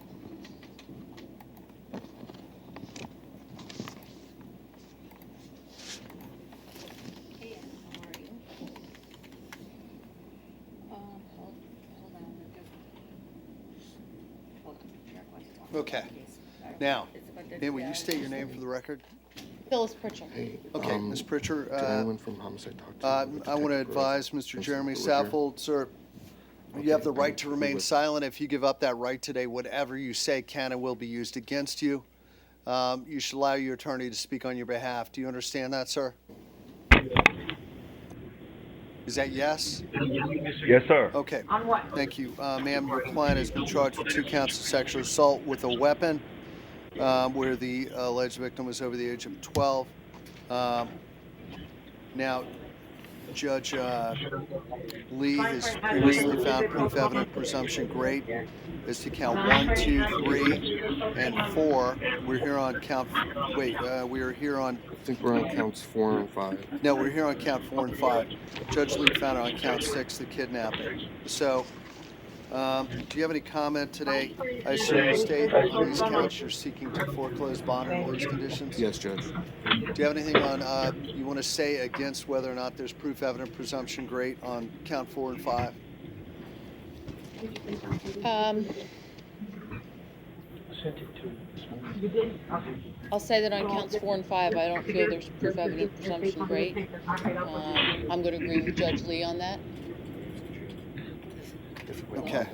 Hey, Ann, how are you? Hold on. Hold on. Eric wants to talk about Okay. the case. Now, It's about the- Nan, will you state your name for the record? Phyllis Pritchard. Hey, Okay, Ms. Pritchard, did anyone from homicide talk to I the want to detective advise or Mr. Jeremy principal over here? Saffold, sir, you have the right to remain silent. If you give up that right today, whatever you say can and will be used against you. You should allow your attorney to speak on your behalf. Do you understand that, sir? Is that yes? Yes, sir. Okay. On what? Thank you. Ma'am, your client has been charged with 2 counts of sexual assault with a weapon, where the alleged victim was over the age of 12. Now, Judge Lee has previously found proof evident presumption great as to count 1, 2, 3, and 4. We're here on count. We are here on. I think we're on counts 4 and 5. No, we're here on count 4 and 5. Judge Lee found it on count 6, the kidnapping. So, do you have any comment today? I assume you state on these counts you're seeking to foreclose bond under those conditions? Yes, Judge. Do you have anything on you want to say against whether or not there's proof evident presumption great on count 4 and 5? You did? Okay. I'll say that on counts 4 and 5, I don't feel there's proof evident presumption great. I'm going to agree with Judge Lee on that. Okay.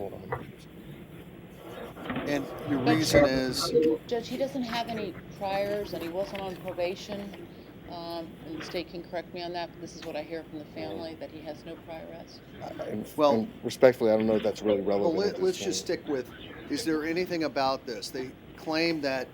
And your reason is? Judge, he doesn't have any priors, and he wasn't on probation. And the state can correct me on that, but this is what I hear from the family, that he has no prior arrests. And respectfully, I don't know if that's really relevant. Well, at this let's point. just stick with, is there anything about this? They claim that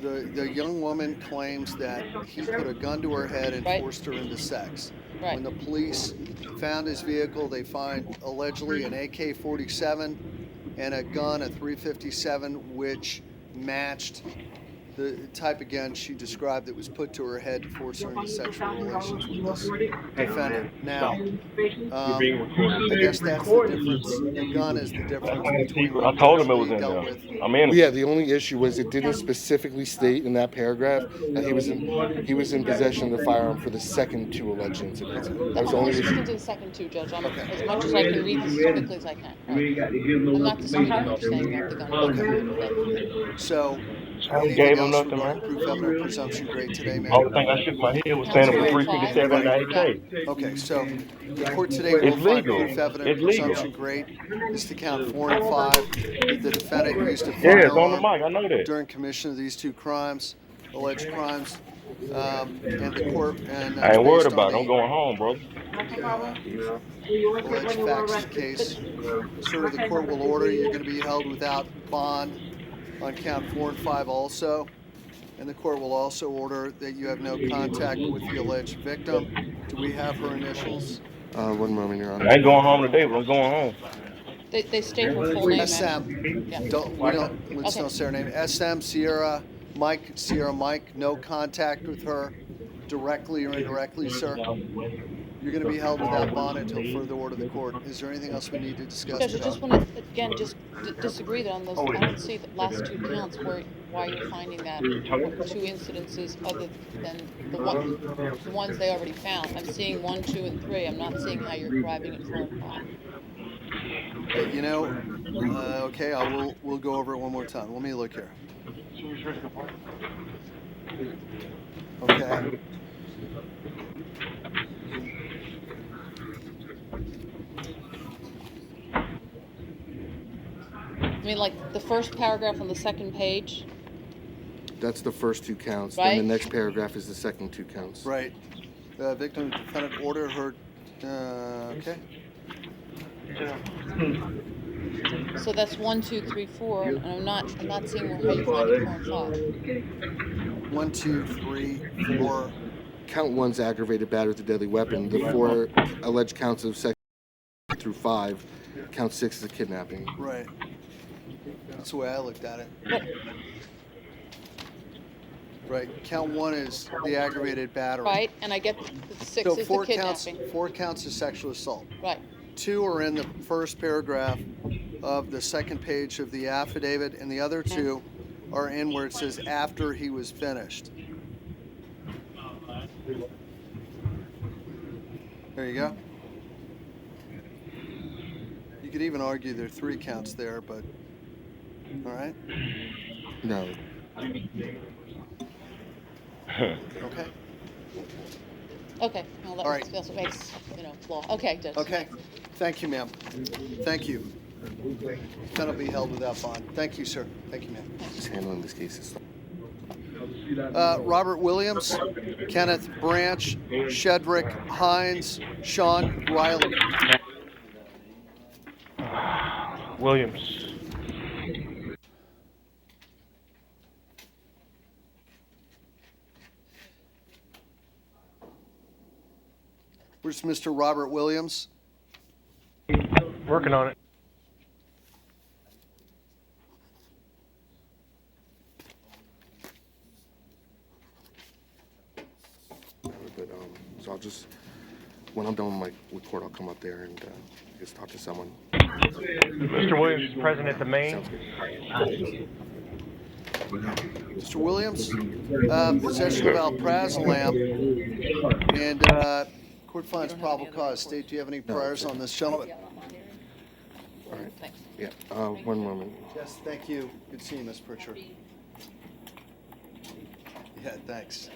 the young woman claims that he put a gun to her head and forced her into sex. Right. When the police found his vehicle, they find allegedly an AK-47 and a gun, a .357, which matched the type again she described that was put to her head to force her into sexual relations with this defendant. Now, I guess that's the difference. The gun is the difference between what I told him it was Thursday in dealt there. with. I'm in. Yeah, the only issue was it didn't specifically state in that paragraph that he was in possession of the firearm for the second two alleged incidents. That was the I'm only only speaking issue. to the second two, Judge. I'm, Okay. as much as I can read this as quickly as I can. Right. I'm not disputing what you're saying about the gun. Okay. So, I ain't anything gave him else nothing, regarding man. proof evident presumption grade today, ma'am? Only thing I shook my head was Counts saying it was 4 and 5. 357 and Right. 8K. Okay, so the court today will It's find legal. proof evident It's legal. presumption great is to count 4 and 5 that the defendant used a Yeah, it's on the firearm mic. I know that. during commission of these two crimes, alleged crimes, and the court and I ain't worried based about it. on I'm going home, brother. the alleged facts of the case, sir, the court will order you're going to be held without bond on count 4 and 5 also. And the court will also order that you have no contact with the alleged victim. Do we have her initials? 1 moment, Your Honor. I ain't going home today, but I'm going home. They state her full name. SM. Yeah. Let's Okay. not say her name. SM Sierra Mike. No contact with her, directly or indirectly, sir. You're going to be held without bond until further order of the court. Is there anything else we need to discuss Judge, I today? just want to, again, just disagree that on those, I don't see the last two counts why you're finding that two incidences other than the ones they already found. I'm seeing 1, 2, and 3. I'm not seeing how you're driving at 4 and 5. You know, okay, we'll go over it one more time. Let me look here. Okay. I mean, like the first paragraph on the second page. That's the first two counts. Right. Then the next paragraph is the second two counts. Right. The victim defendant order her. Okay. So that's 1, 2, 3, 4, and I'm not seeing how you're finding 4 and 5. 1, 2, 3, 4. Count 1's aggravated battery with a deadly weapon. The 4 alleged counts of section through 5. Count 6 is a kidnapping. Right. That's the way I looked at it. Right. Count 1 is the aggravated battery. Right, and I get the 6 So is the kidnapping. 4 counts of sexual assault. Right. 2 are in the first paragraph of the second page of the affidavit, and the other 2 are in where it says after he was finished. There you go. You could even argue there are 3 counts there, but all right. No. Okay. Okay. Well, All right. that's what makes law. Okay, Judge. Okay. Thank you, ma'am. Thank you. Defendant will be held without bond. Thank you, sir. Thank you, ma'am. Just handling this case. Robert Williams, Kenneth Branch, Shedrick Hines, Sean Riley. Williams. Where's Mr. Robert Williams? Working on it. But, so I'll just, when I'm done with my report, I'll come up there and just talk to someone. Mr. Williams is present at the main. Mr. Williams, possession of alprazolam, and court finds probable cause. State, do you have any priors on this gentleman? All right. Yeah. 1 moment. Yes, thank you. Good seeing you, Ms. Pritchard. Yeah, thanks.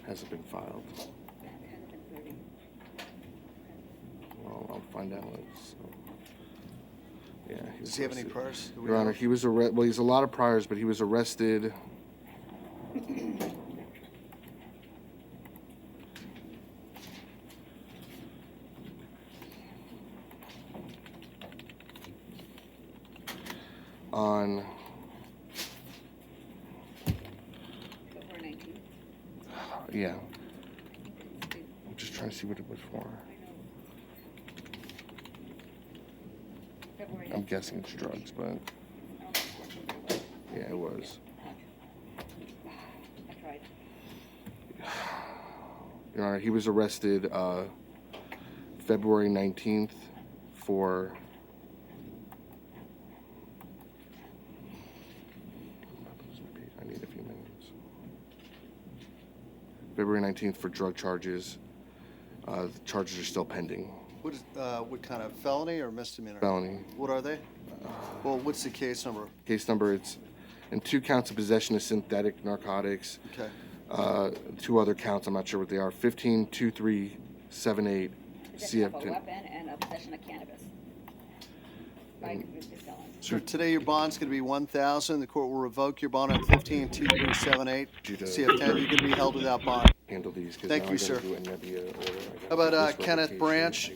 Hasn't been filed. Well, I'll find out. Yeah. Does he have any priors? Your Honor, he was arrested. Well, he's a lot of priors, but he was arrested. On yeah. I'm just trying to see what it was for. February. I'm guessing it's drugs, but yeah, it was. I tried. Your Honor, he was arrested February 19th for I need a few minutes. February 19th for drug charges. The charges are still pending. What kind of felony or misdemeanor? Felony. What are they? Well, what's the case number? Case number, it's in 2 counts of possession of synthetic narcotics. Okay. 2 other counts, I'm not sure what they are. 15-2378 Possession of a CF10. weapon and a possession of cannabis. By convicted felons. So today your bond's going to be $1,000. The court will revoke your bond on 15-2378 CF10. You're going to be held without bond. Handle these. Thank you, sir. How about Kenneth Branch?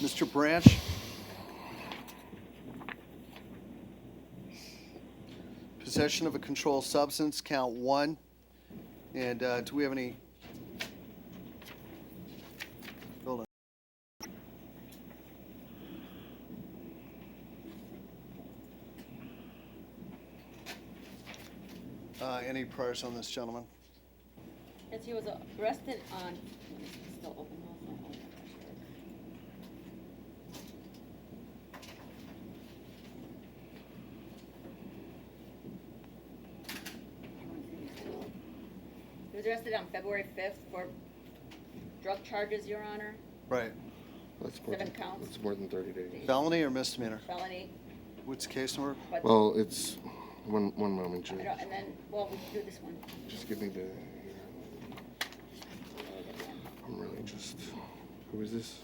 Mr. Branch? Possession of a controlled substance, count 1. And do we have any? Hold on. Any priors on this gentleman? Yes, he was arrested on, let me see, it's still open also. Oh, my gosh, He was arrested on February 5th for drug charges, Your Honor. Right. That's 7 counts. That's more than 30 days. Felony or misdemeanor? Felony. What's the case number? But Well, it's one moment, Judge. and then, well, we can do this one. Just give me the. I'm really just. Who is this?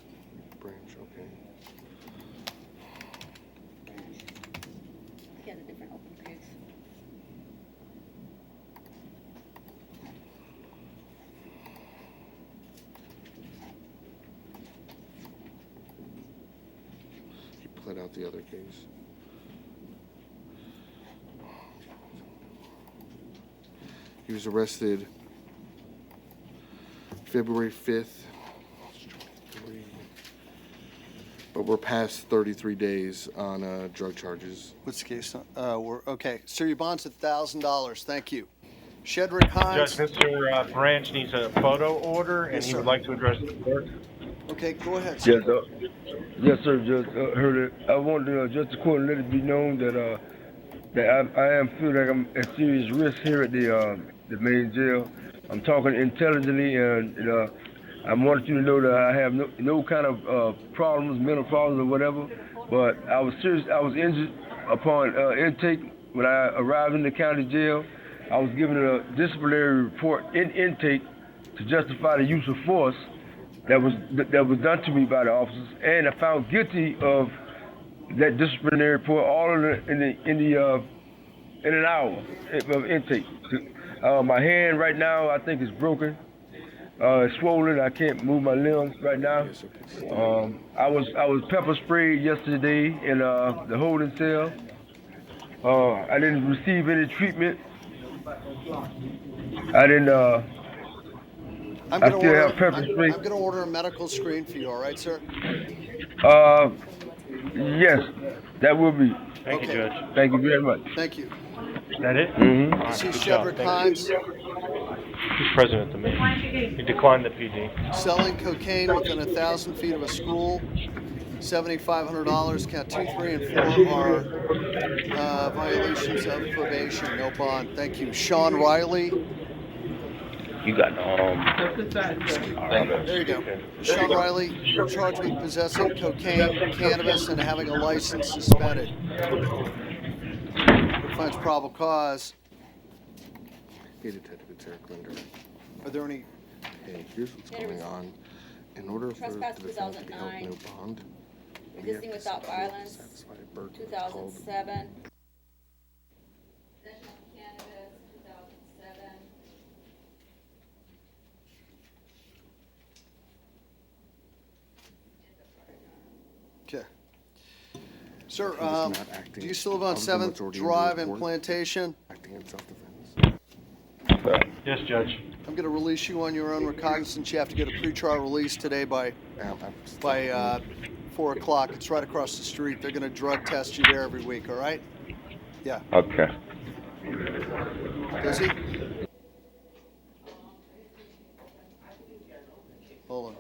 Branch. Okay. He has a different open case. He pled out the other case. He was arrested February 5th. But we're past 33 days on drug charges. What's the case? Okay. Sir, your bond's $1,000. Thank you. Shedrick Hines. Judge, Mr. Branch needs a photo order, and Yes, he sir. would like to address the court. Okay, go ahead, sir. Yes, sir, Judge. Heard it. I wanted to just the court let it be known that I am feel like I'm at serious risk here at the main jail. I'm talking intelligently, and I wanted you to know that I have no kind of problems, mental problems or whatever. But I was serious. I was injured upon intake when I arrived in the county jail. I was given a disciplinary report in intake to justify the use of force that was done to me by the officers, and I found guilty of that disciplinary report all in an hour of intake. My hand right now I think is broken. It's swollen. I can't move my limbs right now. I was pepper sprayed yesterday in the holding cell. I didn't receive any treatment. I didn't. I'm I going still have pepper spray. I'm going to order a medical screen for you. All right, sir? Yes, that will be. Thank you, Judge. Thank you very much. Thank you. Is that it? Mm-hmm. All right, See good job. Shedrick Thank Hines you. Who's president of the meeting? He declined the PD. selling cocaine within 1,000 feet of a school. $7,500. Count 2, 3, and 4 are violations of probation. No bond. Thank you. Sean Riley. You got There you go. Sean Riley, you're charged with possessing cocaine, cannabis, and having a license suspended. Court finds probable cause. Hey, Detective, it's Eric Linder. Are there any? Hey, here's what's going on. In order for the Trespass defendant to be held 2009. no bond, we have Resisting to without violence, satisfy a burden 2007. Possession of cannabis, 2007. Okay. Sir, He's not acting do you still live on other than what's 7th already in the Drive in report. Plantation? Acting in self-defense. Yes, Judge. I'm going to release you on your own recognizance. You have to get a pretrial release today by 4 o'clock. It's right across the street. They're going to drug test you there every week, all right? Yeah. Okay. Does he? Hold on.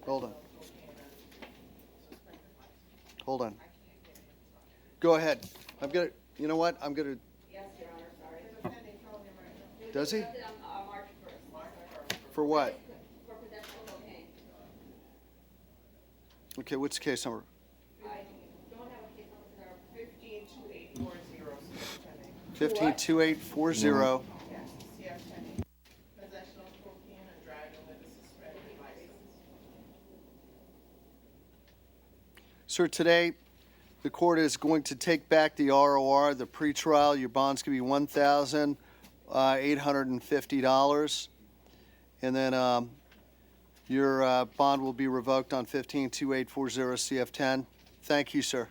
Hold on. Hold on. Go ahead. I'm going to, you know what? I'm going to. Yes, Your Honor, sorry. Does he? Arrested on March 1st. For what? For possession of cocaine. Okay, what's the case number? I don't have a case number for that. 152840. Yes, possession of cocaine and driving with a suspended license. Sir, today the court is going to take back the ROR, the pretrial. Your bond's going to be $1,850. And then your bond will be revoked on 152840 CF10. Thank you, sir.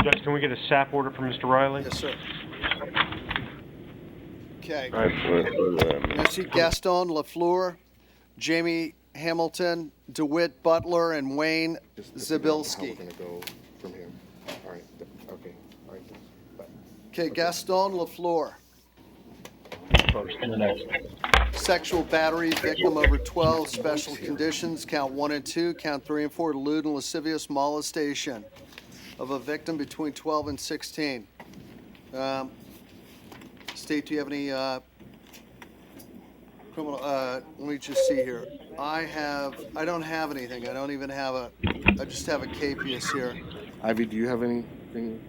Judge, can we get a SAP order from Mr. Riley? Yes, sir. Okay. Right. Nancy Gaston LaFleur, Jamie Hamilton, DeWitt Butler, and Wayne Zabilski. How we're going to go from here. All right. Okay. All right. Bye. Okay, Gaston LaFleur. Sexual battery, victim over 12, special conditions, count 1 and 2, count 3 and 4, lewd and lascivious molestation of a victim between 12 and 16. State, do you have any criminal, let me just see here. I don't have anything. I don't even have I just have a capias here. Ivy, do you have anything?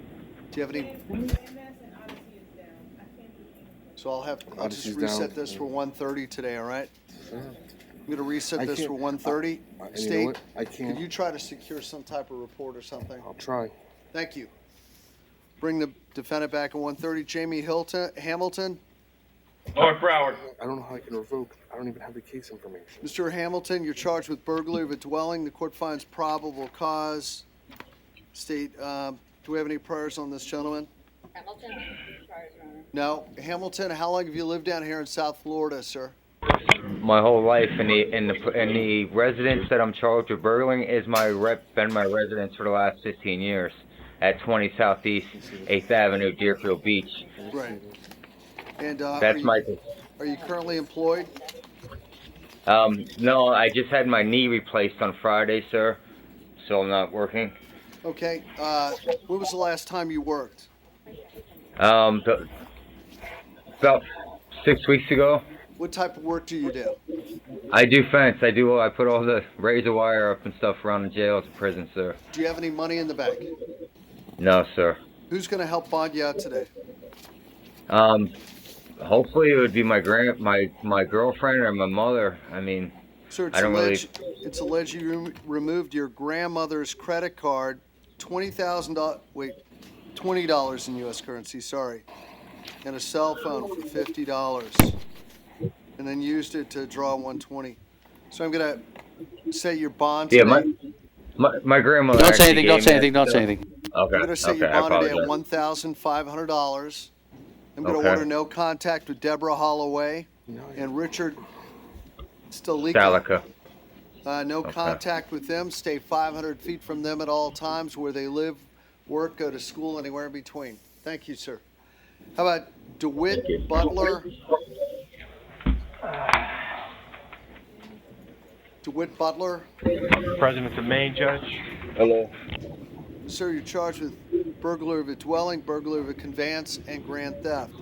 Do you have any? So I'll just reset this for 1:30 today, all right? Sure. I'm going to reset this for 1:30. State, you know what? I can't. could you try to secure some type of report or something? I'll try. Thank you. Bring the defendant back at 1:30. Jamie Hamilton. North Broward. I don't know how I can revoke. I don't even have the case information. Mr. Hamilton, you're charged with burglary of a dwelling. The court finds probable cause. State, do we have any priors on this gentleman? Hamilton? Sorry, Your Honor. No. Hamilton, how long have you lived down here in South Florida, sir? My whole life, and the residence that I'm charged with burglaring is been my residence for the last 15 years at 20 Southeast 8th Avenue, Deerfield Beach. Right. And That's are you currently employed? No, I just had my knee replaced on Friday, sir, so I'm not working. Okay. When was the last time you worked? About 6 weeks ago. What type of work do you do? I do fence. I put all the razor wire up and stuff around the jails and prisons, sir. Do you have any money in the bank? No, sir. Who's going to help bond you out today? Hopefully it would be my girlfriend or my mother. I mean, Sir, I don't it's alleged you removed your grandmother's credit card, $20,000. Wait, $20 in U.S. currency. Sorry, and a cell phone for $50, and then used it to draw $120. So I'm gonna set your bond. Yeah, today. my grandmother. Don't say anything. Don't say anything. Don't say anything. Okay. I'm gonna set your bond today at $1,500. I'm going to order no contact with Deborah Holloway and Richard Stalika. No contact with them. Stay 500 feet from them at all times, where they live, work, go to school, anywhere in between. Thank you, sir. How about DeWitt Butler? DeWitt Butler? President of Maine, Judge. Hello. Sir, you're charged with burglary of a dwelling, burglary of a conveyance, and grand theft.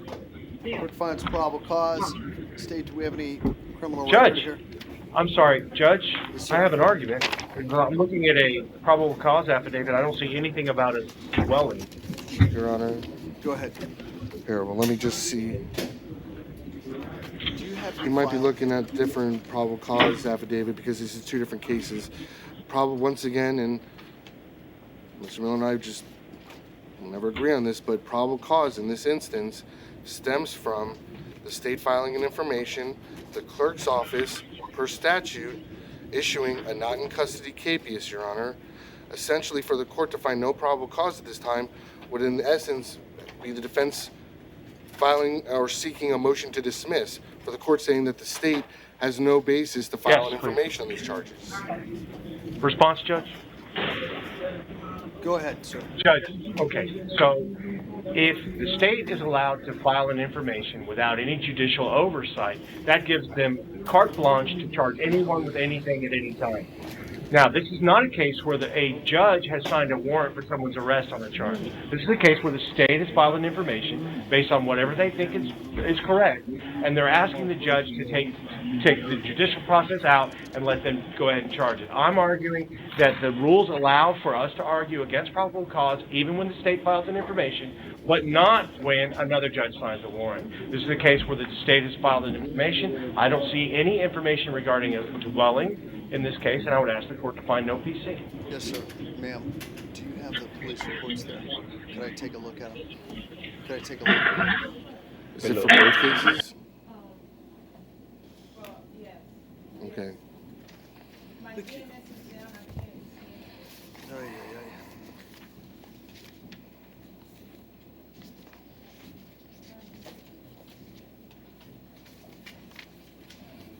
Court finds probable cause. State, do we have any criminal record here? I'm sorry, Judge. I have an argument. I'm looking at a probable cause affidavit. I don't see anything about a dwelling. Your Honor. Go ahead. Here, well, let me just see. You might be looking at different probable cause affidavit because this is two different cases. Once again, and Mr. Miller and I just will never agree on this, but probable cause in this instance stems from the state filing an information, the clerk's office, per statute, issuing a not in custody capias, Your Honor. Essentially, for the court to find no probable cause at this time would in essence be the defense filing or seeking a motion to dismiss for the court saying that the state has no basis to file Yes, an please. information on these charges. Response, Judge? Go ahead, sir. Judge, okay, so if the state is allowed to file an information without any judicial oversight, that gives them carte blanche to charge anyone with anything at any time. Now, this is not a case where a judge has signed a warrant for someone's arrest on a charge. This is a case where the state has filed an information based on whatever they think is correct, and they're asking the judge to take the judicial process out and let them go ahead and charge it. I'm arguing that the rules allow for us to argue against probable cause even when the state files an information, but not when another judge signs a warrant. This is a case where the state has filed an information. I don't see any information regarding a dwelling in this case, and I would ask the court to find no PC. Yes, sir. Ma'am, do you have the police reports there? Could I take a look at them? Could I take a look at them? Is it for both cases? Well, yes. Okay. My DNS is down, I can't see Oh, yeah.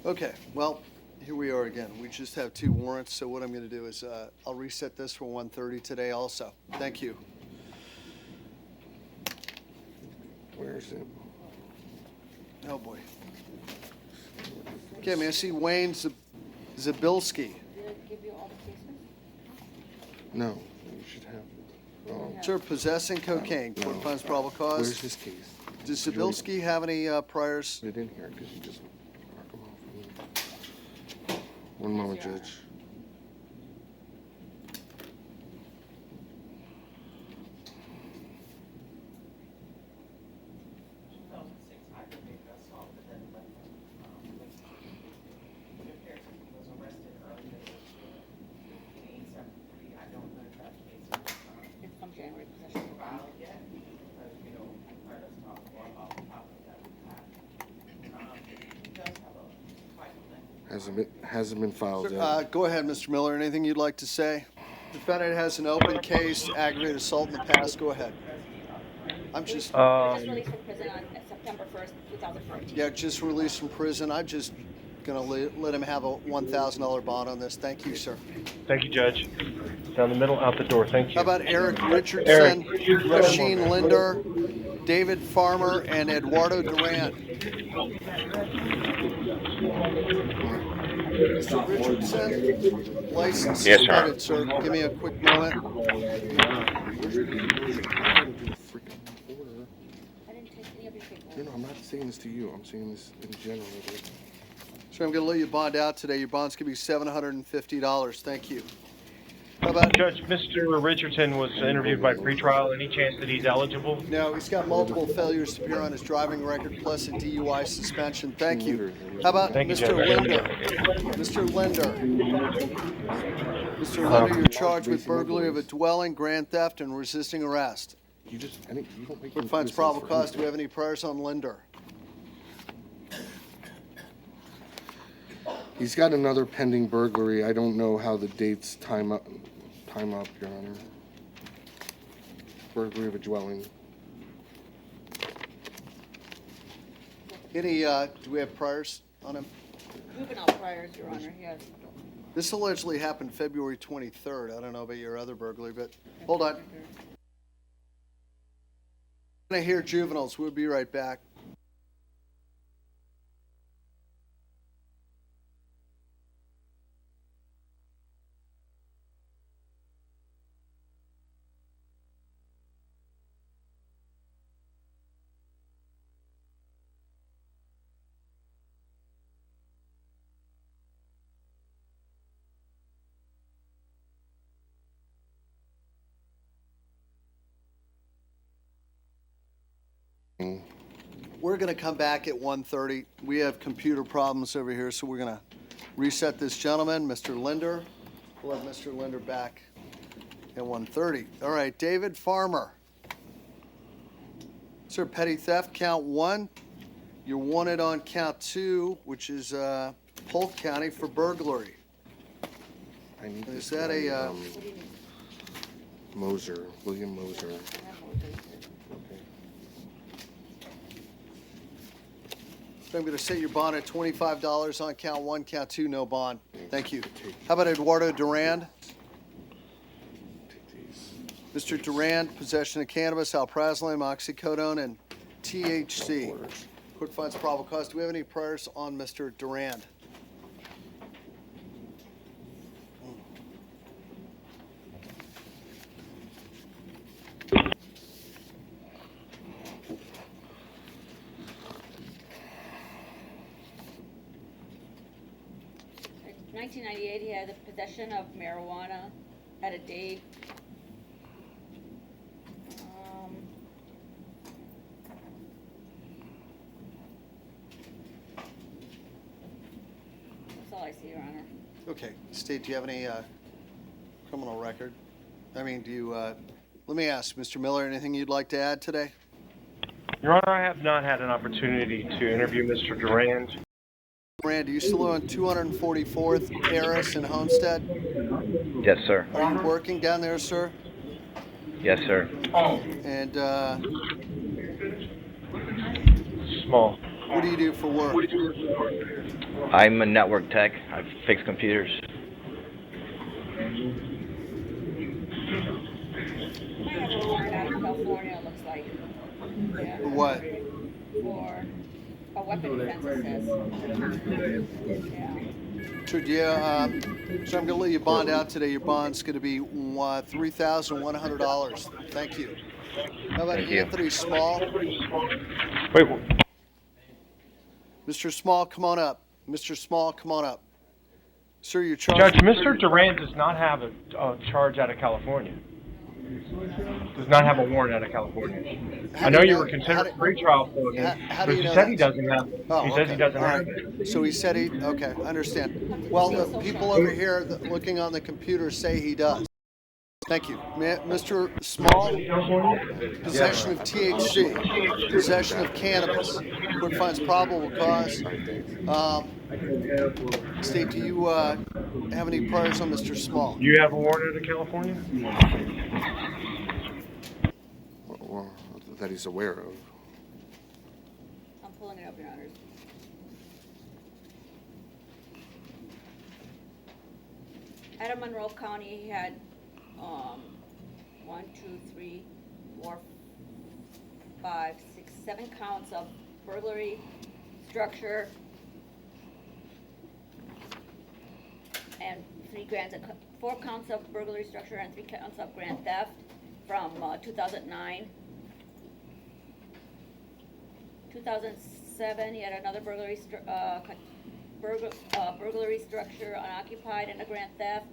Okay, well, here we are again. We just have 2 warrants, so what I'm going to do is I'll reset this for 1:30 today also. Thank you. Where is it? Oh, boy. Okay, may I see Wayne Zabilski? No, you should have. Sir, possessing cocaine, court finds probable cause. Where's his case? Does Zabilski have any priors? Put it in here because you just mark them off. One moment, Judge. Hasn't been filed yet. Go ahead, Mr. Miller. Anything you'd like to say? Defendant has an open case, aggravated assault in the past. Go ahead. I'm just. Just released from prison on September 1st, 2014. Yeah, just released from prison. I'm just gonna let him have a $1,000 bond on this. Thank you, sir. Thank you, Judge. Down the middle, out the door. Thank you. How about Eric Richardson, Rasheen Linder, David Farmer, and Eduardo Duran? Mr. Richardson, license Yes, sir. suspended, sir. Give me a quick moment. No, I'm not saying this to you. I'm saying this in general. Sir, I'm going to let you bond out today. Your bond's going to be $750. Thank you. How about Judge, Mr. Richardson was interviewed by pretrial. Any chance that he's eligible? No, he's got multiple failures to appear on his driving record plus a DUI suspension. Thank you. How about Thank you, Mr. Judge. Linder? Mr. Linder. Mr. Linder, you're charged with burglary of a dwelling, grand theft, and resisting arrest. You don't make Court finds probable cause. Do we have any priors on Linder? He's got another pending burglary. I don't know how the dates time up, Your Honor. Burglary of a dwelling. Any, do we have priors on him? Juvenile priors, Your Honor, yes. This allegedly happened February 23rd. I don't know about your other burglary, but hold on. I'm going to hear juveniles. We'll be right back. We're going to come back at 1:30. We have computer problems over here, so we're going to reset this gentleman, Mr. Linder. We'll have Mr. Linder back at 1:30. All right, David Farmer. Sir, petty theft, count 1. You're wanted on count 2, which is Polk County for burglary. Is that a... Moser, William Moser. So I'm going to set your bond at $25 on count 1, count 2, no bond. Thank you. How about Eduardo Durand? Mr. Durand, possession of cannabis, alprazolam, oxycodone, and THC. Court finds probable cause. Do we have any priors on Mr. Durand? In 1998, he had the possession of marijuana at a date. That's all I see, Your Honor. Okay. State, do you have any criminal record? I mean, do you, let me ask, Mr. Miller, anything you'd like to add today? Your Honor, I have not had an opportunity to interview Mr. Durand. Durand, do you still live on 244th Terrace in Homestead? Yes, sir. Are you working down there, sir? Yes, sir. And Small. what do you do for work? I'm a network tech. I fix computers. I have a warrant out of California, it looks like. Yeah. For what? For a weapon defense, it says. Yeah. Should you, so I'm going to let you bond out today. Your bond's going to be $3,100. Thank you. How about Thank you. Anthony Small? Wait, Mr. Small, come on up. Mr. Small, come on up. Sir, you're charged. Judge, Mr. Durand does not have a charge out of California. Does not have a warrant out of California. How I do know you you know- were considered how pre-trial for him, how do but you he know said that? he doesn't have. Oh, He says he doesn't All have right. it. So he said he, okay, I understand. Well, the people over here looking on the computer say he does. Thank you. Mr. Small, possession of THC, possession of cannabis. Court finds probable cause. State, do you have any priors on Mr. Small? Do you have a warrant out of California? Well, that he's aware of. I'm pulling it up, Your Honors. Out of Monroe County, he had 7 counts of burglary, structure, and 4 counts of burglary, structure, and 3 counts of grand theft from 2009. 2007, he had another burglary, burglary structure unoccupied and a grand theft.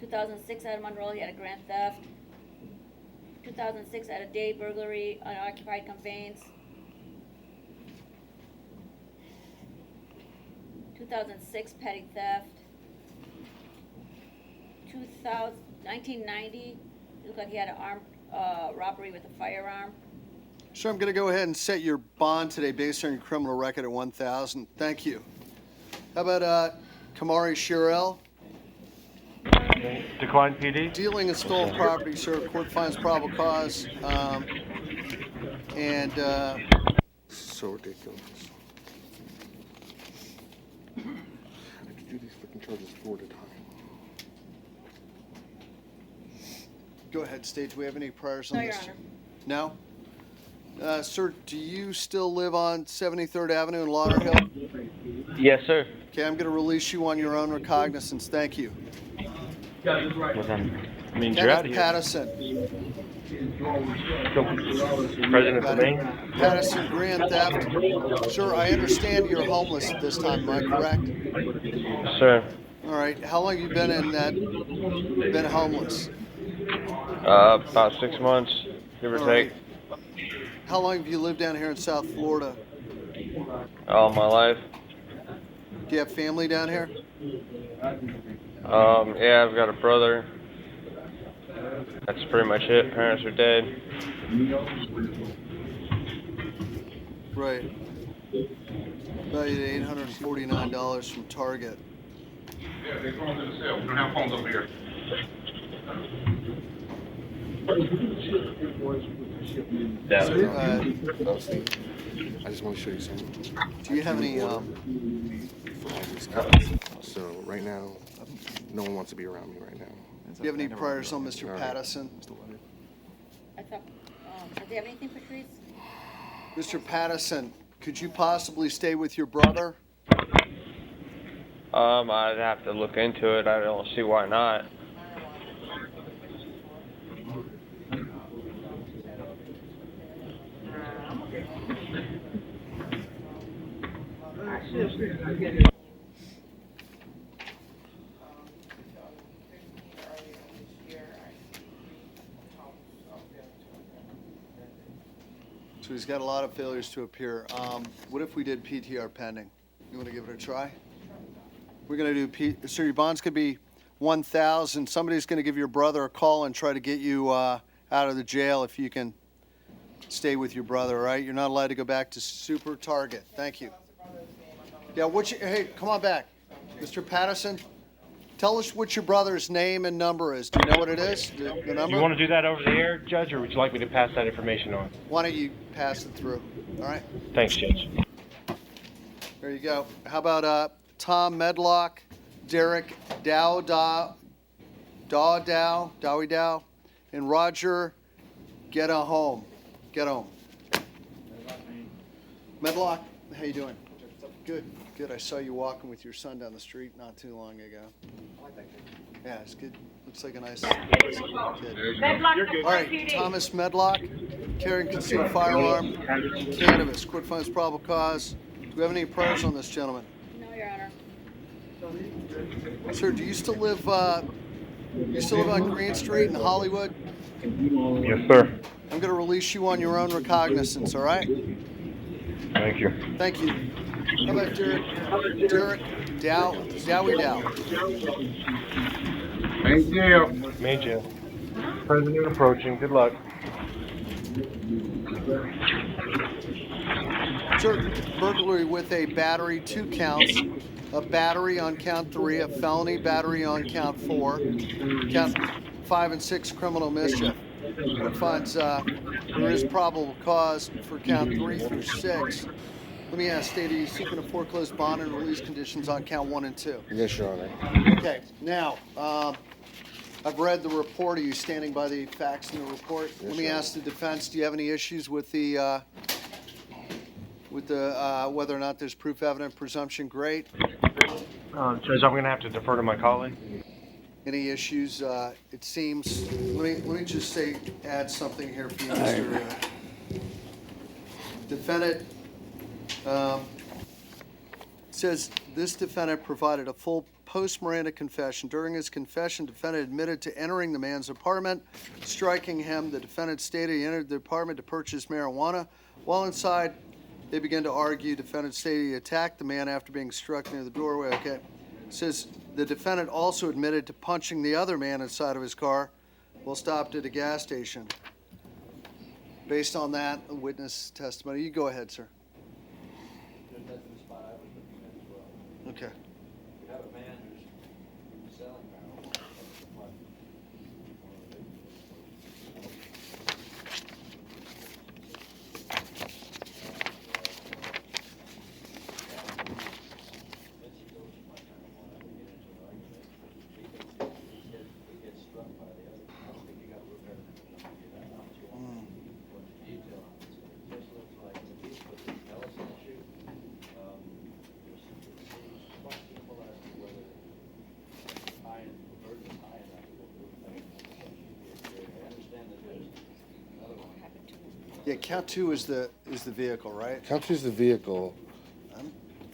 2006 out of Monroe, he had a grand theft. 2006 at a day burglary, unoccupied conveyance. 2006 petty theft. 1990, looked like he had an armed robbery with a firearm. Sure, I'm going to go ahead and set your bond today based on your criminal record at $1,000. Thank you. How about Kamari Shirel? Decline PD. Dealing in stolen property, sir. Court finds probable cause. So ridiculous. I have to do these freaking charges 4 at a time. Go ahead, State. Do we have any priors on No, Your this? Honor. No? Sir, do you still live on 73rd Avenue in Lauderhill? Yes, sir. Okay, I'm going to release you on your own recognizance. Thank you. I mean, you're Kenneth out of here. Pattison. President of Maine. Pattison, grand theft. Sir, I understand you're homeless at this time. Am I correct? Sir. All right. How long have you been homeless? About 6 months, give or All take. right. How long have you lived down here in South Florida? All my life. Do you have family down here? Yeah, I've got a brother. That's pretty much it. Parents are dead. Right. Valued at $849 from Target. Yeah, they're going to the cell. We don't have phones over here. I just want to show you something. Do you have any? For all these guys. So right now, no one wants to be around me right now. Do you have any priors on Mr. Pattison? I thought, do they have anything, Patrice? Mr. Pattison, could you possibly stay with your brother? I'd have to look into it. I don't see why not. So he's got a lot of failures to appear. What if we did PTR pending? You want to give it a try? We're going to do, so your bond's going to be 1,000. Somebody's going to give your brother a call and try to get you out of the jail if you can stay with your brother, all right? You're not allowed to go back to Super Target. Thank you. Yeah, hey, come on back. Mr. Pattison, tell us what your brother's name and number is. Do you know what it is, the number? Do you want to do that over the air, Judge, or would you like me to pass that information on? Why don't you pass it through, all right? Thanks, Judge. There you go. How about Tom Medlock, Derek Dowie Dow, and Roger Get Home. Medlock, how you doing? Good. I saw you walking with your son down the street not too long ago. I like that kid. Yeah, it's good. Looks like a nice kid. All right, Thomas Medlock, carrying concealed firearm, cannabis, quick finds probable cause. Do we have any priors on this gentleman? No, Your Honor. Sir, do you still live on Green Street in Hollywood? Yes, sir. I'm going to release you on your own recognizance, all right? Thank you. Thank you. How about Derek Dowie Dow? Main jail. President approaching. Good luck. Sir, burglary with a battery, 2 counts. A battery on count 3, a felony battery on count 4, count 5 and 6 criminal mischief. It finds there is probable cause for count 3 through 6. Let me ask, State, are you seeking a foreclosed bond and release conditions on count 1 and 2? Yes, Your Honor. Okay, now, I've read the report. Are you standing by the facts in the report? Yes, Let me Your ask the defense, do you have any issues with the whether or not there's proof evident presumption? Great. Judge, I'm going to have to defer to my colleague. Any issues? It seems. Let me just add something here for you, Mr. Defendant. Says this defendant provided a full post-Miranda confession. During his confession, defendant admitted to entering the man's apartment, striking him. The defendant stated he entered the apartment to purchase marijuana. While inside, they began to argue. Defendant stated he attacked the man after being struck near the doorway. Okay. Says the defendant also admitted to punching the other man inside of his car while stopped at a gas station. Based on that, the witness testimony. You go ahead, sir. Okay. We have a man who's selling marijuana. Yeah, count 2 is the vehicle, right? Count 2 is the vehicle.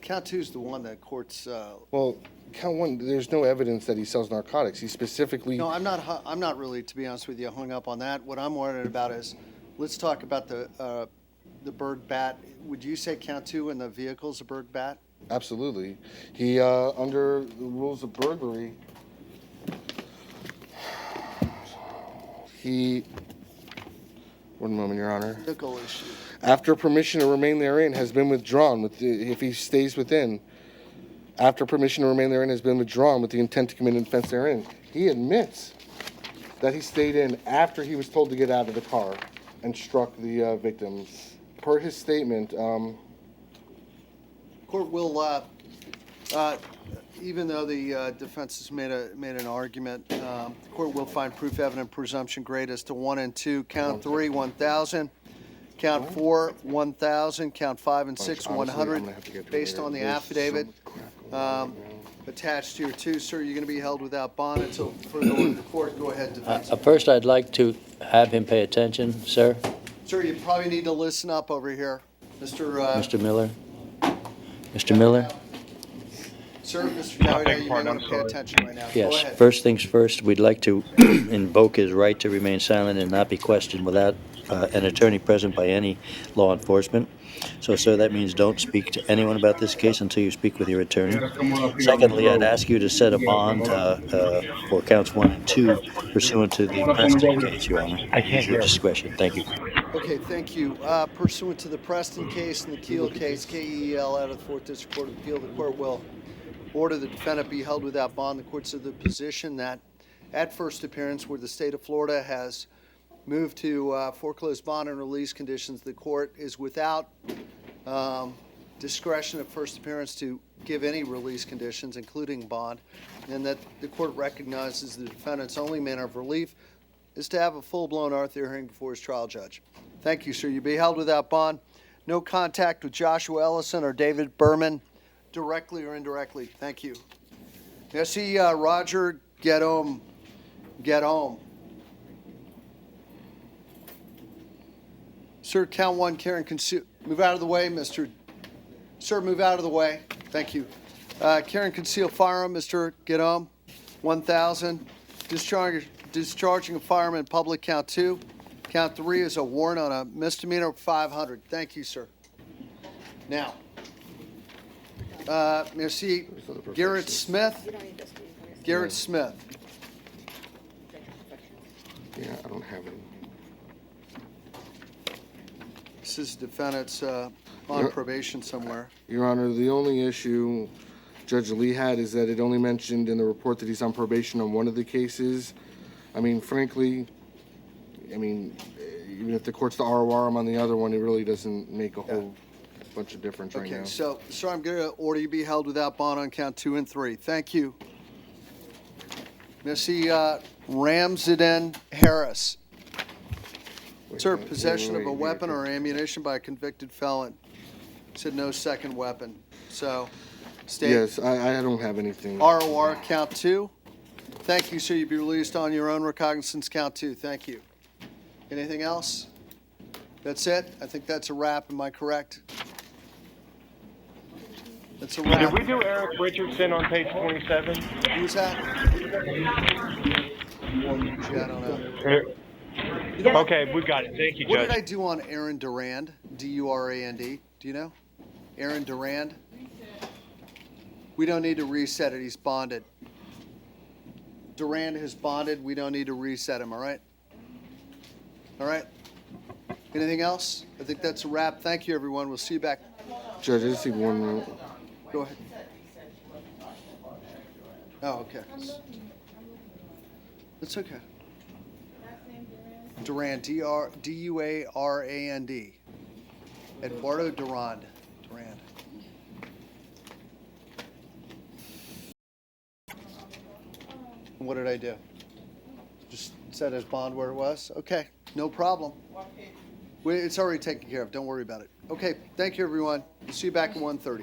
Count 2 is the one that courts. Well, count 1. There's no evidence that he sells narcotics. He specifically. No, I'm not really, to be honest with you, hung up on that. What I'm worried about is, let's talk about the Berg bat. Would you say count 2 in the vehicle is a Berg bat? Absolutely. He under the rules of burglary. He. One moment, Your Honor. Vehicle issue. After permission to remain therein has been withdrawn, if he stays within. After permission to remain therein has been withdrawn with the intent to commit an offense therein. He admits that he stayed in after he was told to get out of the car and struck the victims. Per his statement, Court will, even though the defense has made an argument, the court will find proof evident presumption grade as to 1 and 2. Count 3, 1,000. Count 4, 1,000. Count 5 and 6, 100. Based on the affidavit attached here too, sir, you're going to be held without bond until further order of the court. Go ahead, defense. First, I'd like to have him pay attention, sir. Sir, you probably need to listen up over here, Mr. Miller. Mr. Miller? Sir, Mr. Coward, you may want to pay attention right now. Go Yes. ahead. First things first, we'd like to invoke his right to remain silent and not be questioned without an attorney present by any law enforcement. So, sir, that means don't speak to anyone about this case until you speak with your attorney. Secondly, I'd ask you to set a bond for counts 1 and 2 pursuant to the Preston case, Your Honor. I can't At your hear. discretion. Thank you. Okay, thank you. Pursuant to the Preston case and the Keel case, KEL out of the 4th District Court of Appeal, the court will order the defendant be held without bond. The court's of the position that at first appearance where the state of Florida has moved to foreclose bond and release conditions, the court is without discretion at first appearance to give any release conditions, including bond, and that the court recognizes the defendant's only manner of relief is to have a full-blown Arthur hearing before his trial judge. Thank you, sir. You'll be held without bond. No contact with Joshua Ellison or David Berman, directly or indirectly. Thank you. Merci, Roger. Get home. Get home. Sir, count 1, Karen, move out of the way, Mr. Sir, move out of the way. Thank you. Karen, conceal firearm, Mr. Get home. 1,000. Discharging a firearm in public, count 2. Count 3 is a warrant on a misdemeanor, 500. Thank you, sir. Now, merci. Garrett Smith. Garrett Smith. yeah, I don't have any. This is defendant's on probation somewhere. Your Honor, the only issue Judge Lee had is that it only mentioned in the report that he's on probation on one of the cases. I mean, frankly, even if the court's to ROR him on the other one, it really doesn't make a whole bunch of difference right now. Okay, so, sir, I'm going to order you be held without bond on count 2 and 3. Thank you. Merci, Ramzadin Harris. Sir, possession of a weapon or ammunition by a convicted felon. Said no second weapon. So, state. Yes, I don't have anything. ROR, count 2. Thank you, sir. You'll be released on your own recognizance, count 2. Thank you. Anything else? That's it? I think that's a wrap. Am I correct? That's a wrap. Did we do Eric Richardson on page 27? Who's that? Yeah, I don't know. Okay, we've got it. Thank you, What Judge. did I do on Aaron Durand? D-U-R-A-N-D. Do you know? Aaron Durand? We don't need to reset it. He's bonded. Durand has bonded. We don't need to reset him, all right? All right? Anything else? I think that's a wrap. Thank you, everyone. We'll see you back. Judge, I just need one minute. Go ahead. Oh, okay. It's okay. Durand, D-U-A-R-A-N-D. Eduardo Durand. Durand. What did I do? Just set his bond where it was? Okay, no problem. It's already taken care of. Don't worry about it. Okay, thank you, everyone. We'll see you back at 1:30.